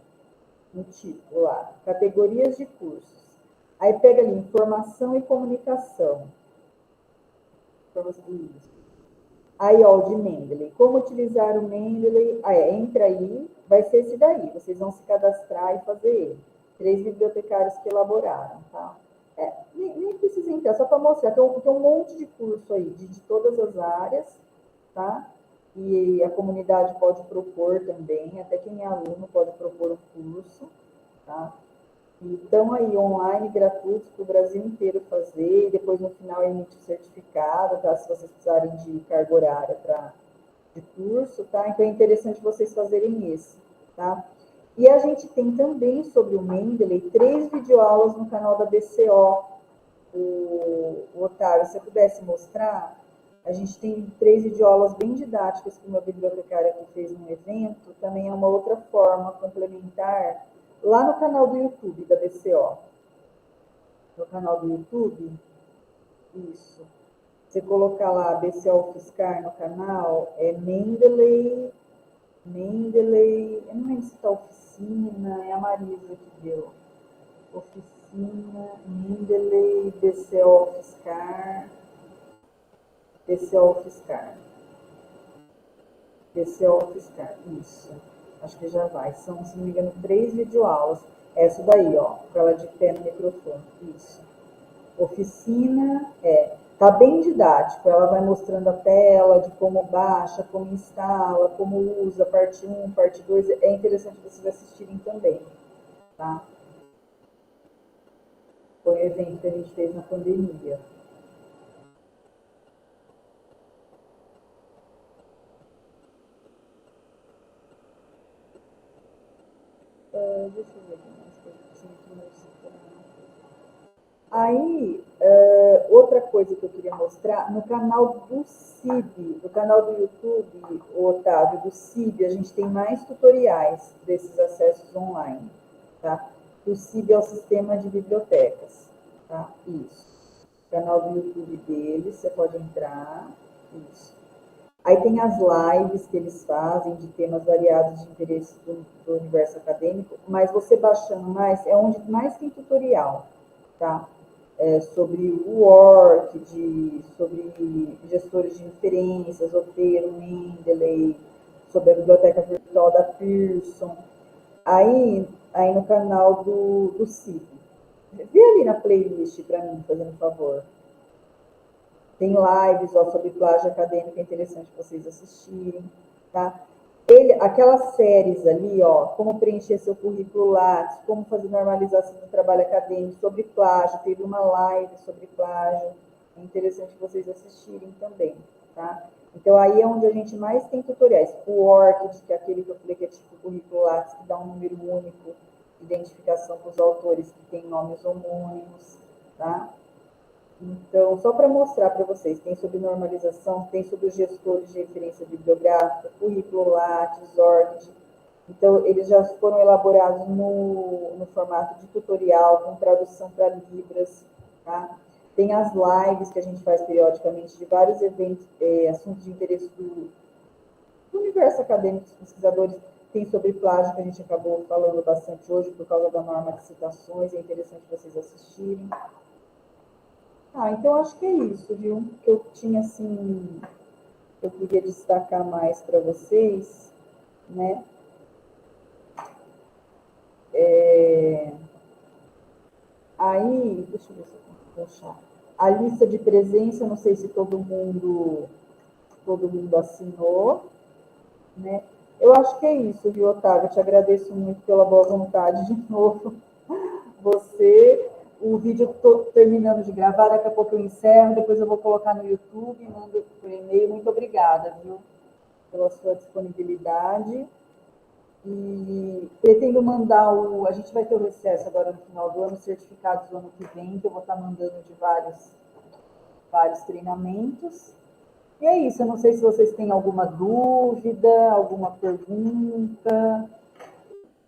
lá, categorias de cursos. Aí pega ali informação e comunicação. Isso. Aí, ó, o de Mendeley. Como utilizar o Mendeley? Entra aí, vai ser esse daí. Vocês vão se cadastrar e fazer ele. 3 bibliotecários que elaboraram, tá? Nem precisa entrar, só para mostrar. Tem um monte de curso aí, de todas as áreas, tá? E a comunidade pode propor também, até quem é aluno pode propor um curso, tá? E estão aí online, gratuitos, para o Brasil inteiro fazer, e depois no final emite o certificado, tá? Se vocês precisarem de carga horária de curso, tá? Então é interessante vocês fazerem esse, tá? E a gente tem também sobre o Mendeley 3 videoaulas no canal da BCO. O Otávio, se você pudesse mostrar, a gente tem 3 videoaulas bem didáticas que uma bibliotecária que fez um evento, também é uma outra forma complementar, lá no canal do YouTube da BCO. No canal do YouTube, isso. Você colocar lá BCO UFSCar no canal, é Mendeley, eu não lembro se está oficina, é a Marisa que deu. Oficina, Mendeley, BCO UFSCar, isso. Acho que já vai. São, se não me engano, 3 videoaulas. Essa daí, ó, com ela de pé no microfone. Isso. Oficina, tá bem didático. Ela vai mostrando a tela de como baixa, como instala, como usa, parte 1, parte 2. É interessante vocês assistirem também, tá? Foi um evento que a gente fez na pandemia. Deixa eu ver aqui mais que eu tinha que mostrar. Aí, outra coisa que eu queria mostrar, no canal do CIB, no canal do YouTube, Otávio, do CIB, a gente tem mais tutoriais desses acessos online, tá? O CIB é o Sistema de Bibliotecas, tá? Isso. Canal do YouTube deles, você pode entrar, isso. Aí tem as lives que eles fazem de temas variados de interesse do universo acadêmico, mas você baixando mais, é onde mais tem tutorial, tá? Sobre o Work, sobre gestores de inferências, Otero, Mendeley, sobre a biblioteca virtual da Pearson. Aí no canal do CIB. Vê ali na playlist para mim, fazendo um favor. Tem lives sobre plágio acadêmico, é interessante vocês assistirem, tá? Aquelas séries ali, ó, como preencher seu currículo Lattes, como fazer normalização do trabalho acadêmico, sobre plágio, teve uma live sobre plágio, é interessante vocês assistirem também, tá? Então, aí é onde a gente mais tem tutoriais. O ORCID, que é aquele que eu falei que é tipo currículo Lattes, que dá um número único de identificação com os autores que têm nomes homônimos, tá? Então, só para mostrar para vocês, tem sobre normalização, tem sobre os gestores de referência bibliográfica, currículo Lattes, ORCID. Então, eles já foram elaborados no formato de tutorial, com tradução para Libras, tá? Tem as lives que a gente faz periodicamente de vários eventos, assuntos de interesse do universo acadêmico dos pesquisadores. Tem sobre plágio, que a gente acabou falando bastante hoje, por causa da norma de citações, é interessante vocês assistirem. Então acho que é isso, viu? Que eu tinha, assim, eu queria destacar mais para vocês, né? Aí, deixa eu ver se eu consigo achar. A lista de presença, não sei se todo mundo assinou, né? Eu acho que é isso, viu, Otávio? Eu te agradeço muito pela boa vontade de novo. O vídeo estou terminando de gravar, daqui a pouco eu encerro, depois eu vou colocar no YouTube, mando por e-mail. Muito obrigada, viu, pela sua disponibilidade. E pretendo mandar a gente vai ter o recesso agora no final do ano, certificados do ano que vem, que eu vou estar mandando de vários treinamentos. E é isso, eu não sei se vocês têm alguma dúvida, alguma pergunta,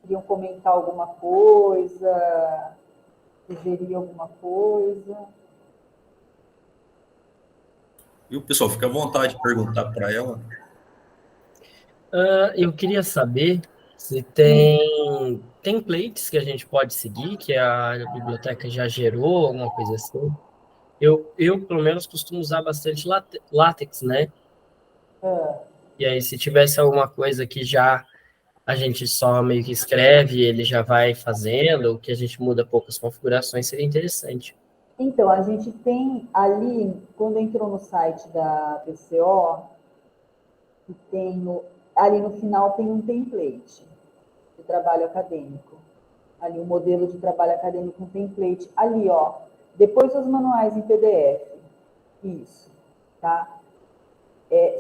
queriam comentar alguma coisa, sugerir alguma coisa. E o pessoal, fica à vontade de perguntar para ela. Eu queria saber se tem templates que a gente pode seguir, que a biblioteca já gerou, alguma coisa assim. Eu pelo menos, costumo usar bastante látex, né? E aí, se tivesse alguma coisa que já a gente só meio que escreve e ele já vai fazendo, ou que a gente muda poucas configurações, seria interessante. Então, a gente tem ali, quando entrou no site da PCO, ali no final tem um template de trabalho acadêmico. Ali, o modelo de trabalho acadêmico, um template. Ali, ó, depois os manuais em PDF. Isso, tá?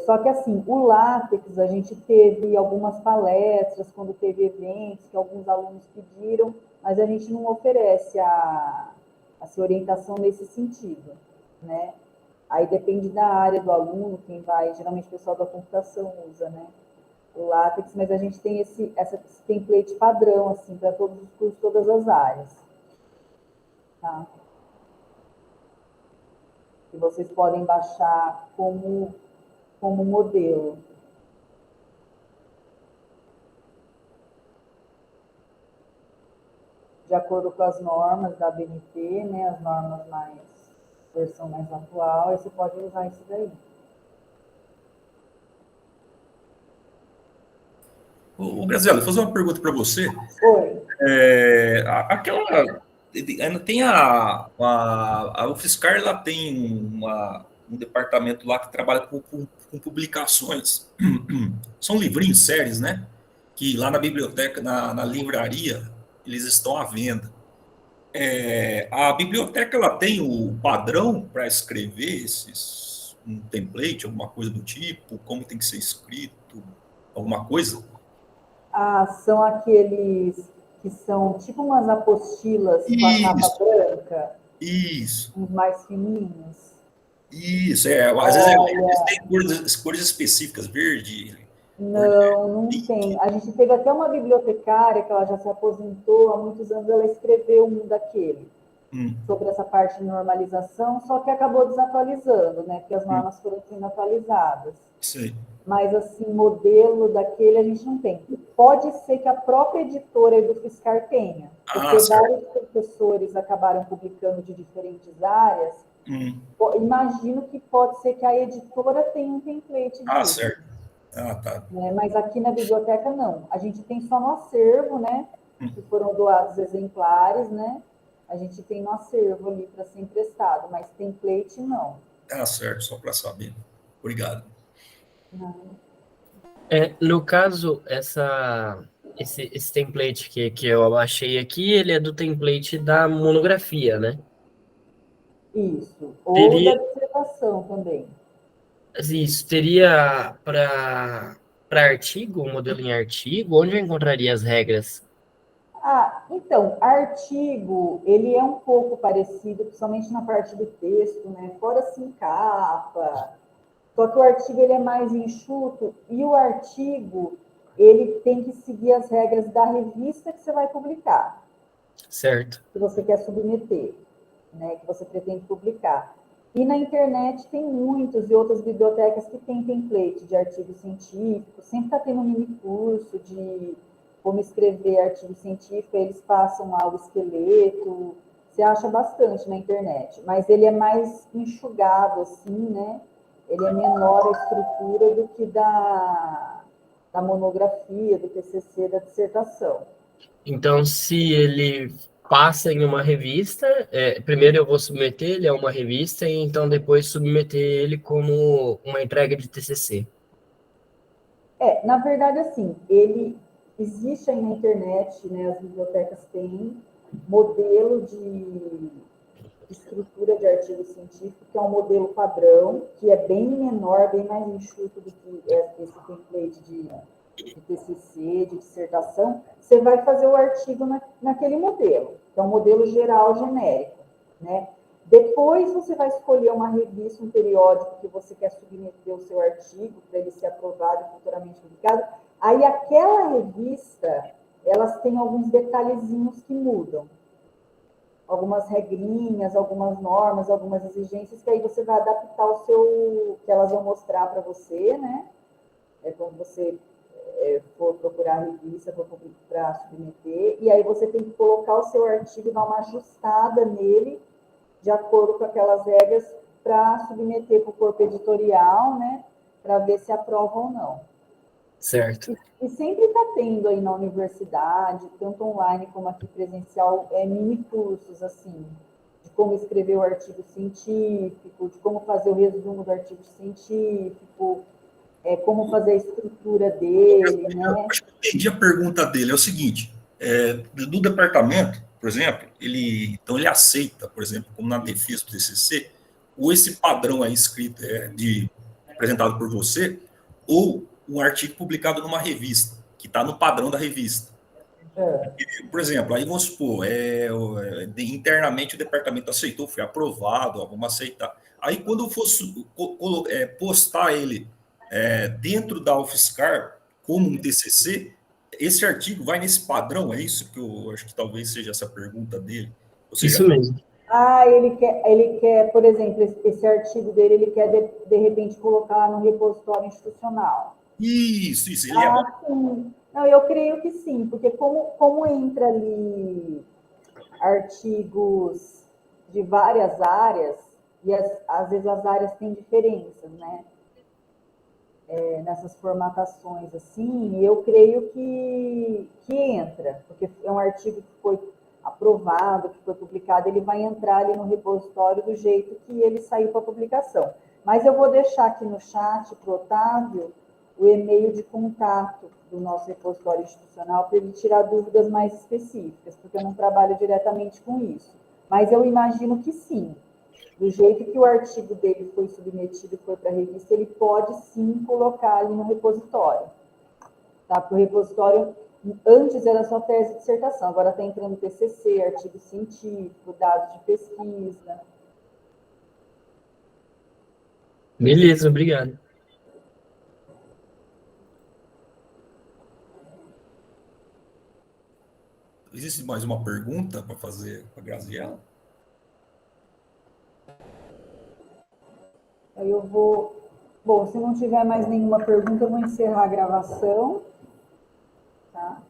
Só que assim, o látex, a gente teve algumas palestras, quando teve eventos que alguns alunos pediram, mas a gente não oferece essa orientação nesse sentido, né? Aí depende da área do aluno, quem vai, geralmente o pessoal da computação usa, né? O látex, mas a gente tem esse template padrão, assim, para todos os cursos, todas as áreas. Tá? Que vocês podem baixar como modelo. De acordo com as normas da ABNT, né, as normas versão mais atual, e você pode usar isso daí. Ô, Graziela, vou fazer uma pergunta para você. Oi. Tem a UFSCar, ela tem um departamento lá que trabalha com publicações. São livrinhos, séries, né? Que lá na biblioteca, na livraria, eles estão à venda. A biblioteca, ela tem o padrão para escrever um template, alguma coisa do tipo, como tem que ser escrito, alguma coisa? São aqueles que são tipo umas apostilas com a capa Isso, branca, isso. uns mais fininhos. Isso, às vezes eles Olha, têm cores específicas, verde, não tem. pink. A gente teve até uma bibliotecária que ela já se aposentou há muitos anos, ela escreveu um daquele sobre essa parte de normalização, só que acabou desatualizando, né? Porque as normas foram sendo atualizadas. Sei. Mas, assim, modelo daquele a gente não tem. Pode ser que a própria editora do Fiscar tenha, porque vários professores acabaram publicando de diferentes áreas. Imagino que pode ser que a editora tenha um template disso. Certo. Tá. Né? Mas aqui na biblioteca, não. A gente tem só no acervo, né? Que foram doados exemplares, né? A gente tem no acervo ali para ser emprestado, mas template, não. Certo, só para saber. Obrigado. No caso, esse template que eu achei aqui, ele é do template da monografia, né? Isso. Ou Teria, da dissertação também. isso, teria para artigo, um modelo em artigo, onde eu encontraria as regras? Então, artigo, ele é um pouco parecido, principalmente na parte do texto, né? Fora assim, capa. Só que o artigo ele é mais enxuto e o artigo ele tem que seguir as regras da revista que você vai publicar. Certo. Que você quer submeter, né? Que você pretende publicar. E na internet tem muitos e outras bibliotecas que têm template de artigo científico. Sempre está tendo um mini curso de como escrever artigo científico, eles passam lá o esqueleto, você acha bastante na internet, mas ele é mais enxugado, assim, né? Ele é menor a estrutura do que da monografia, do TCC, da dissertação. Então, se ele passa em uma revista, primeiro eu vou submeter ele a uma revista e então depois submeter ele como uma entrega de TCC. Na verdade, assim, ele existe aí na internet, né, as bibliotecas têm modelo de estrutura de artigo científico, que é um modelo padrão, que é bem menor, bem mais enxuto do que esse template de TCC, de dissertação. Você vai fazer o artigo naquele modelo, que é um modelo geral, genérico, né? Depois você vai escolher uma revista, um periódico que você quer submeter o seu artigo para ele ser aprovado e futuramente publicado. Aí aquela revista, elas têm alguns detalhezinhos que mudam. Algumas regrinhas, algumas normas, algumas exigências que aí você vai adaptar o seu, que elas vão mostrar para você, né? Quando você for procurar a revista, for para submeter, e aí você tem que colocar o seu artigo, dar uma ajustada nele, de acordo com aquelas regras, para submeter para o corpo editorial, né? Para ver se aprova ou não. Certo. E sempre está tendo aí na universidade, tanto online como aqui presencial, mini cursos, assim, de como escrever o artigo científico, de como fazer o resumo do artigo científico, como fazer a estrutura dele, né? Acho que eu entendi a pergunta dele. É o seguinte, do departamento, por exemplo, então ele aceita, por exemplo, como na defesa do TCC, ou esse padrão aí escrito, apresentado por você, ou um artigo publicado numa revista, que está no padrão da revista. Por exemplo, aí vamos supor, internamente o departamento aceitou, foi aprovado, vamos aceitar. Aí quando eu for postar ele dentro da UFSCar como um TCC, esse artigo vai nesse padrão, é isso que eu acho que talvez seja essa pergunta dele. Ou seja, Isso mesmo. Ele quer, por exemplo, esse artigo dele, ele quer de repente colocar no repositório institucional. Isso. Ele sim. Não, eu creio que sim, porque como entra ali artigos de várias áreas, e às vezes as áreas têm diferenças, né? Nessas formatações assim, eu creio que entra, porque é um artigo que foi aprovado, que foi publicado, ele vai entrar ali no repositório do jeito que ele saiu para publicação. Mas eu vou deixar aqui no chat para o Otávio o e-mail de contato do nosso repositório institucional para ele tirar dúvidas mais específicas, porque eu não trabalho diretamente com isso. Mas eu imagino que sim. Do jeito que o artigo dele foi submetido, foi para a revista, ele pode sim colocar ali no repositório. Tá? Porque o repositório, antes era só tese de dissertação, agora está entrando TCC, artigo científico, dados de pesquisa. Beleza, obrigado. existe mais uma pergunta para fazer para a Graziela? Aí eu vou... Bom, se não tiver mais nenhuma pergunta, eu vou encerrar a gravação. Tá?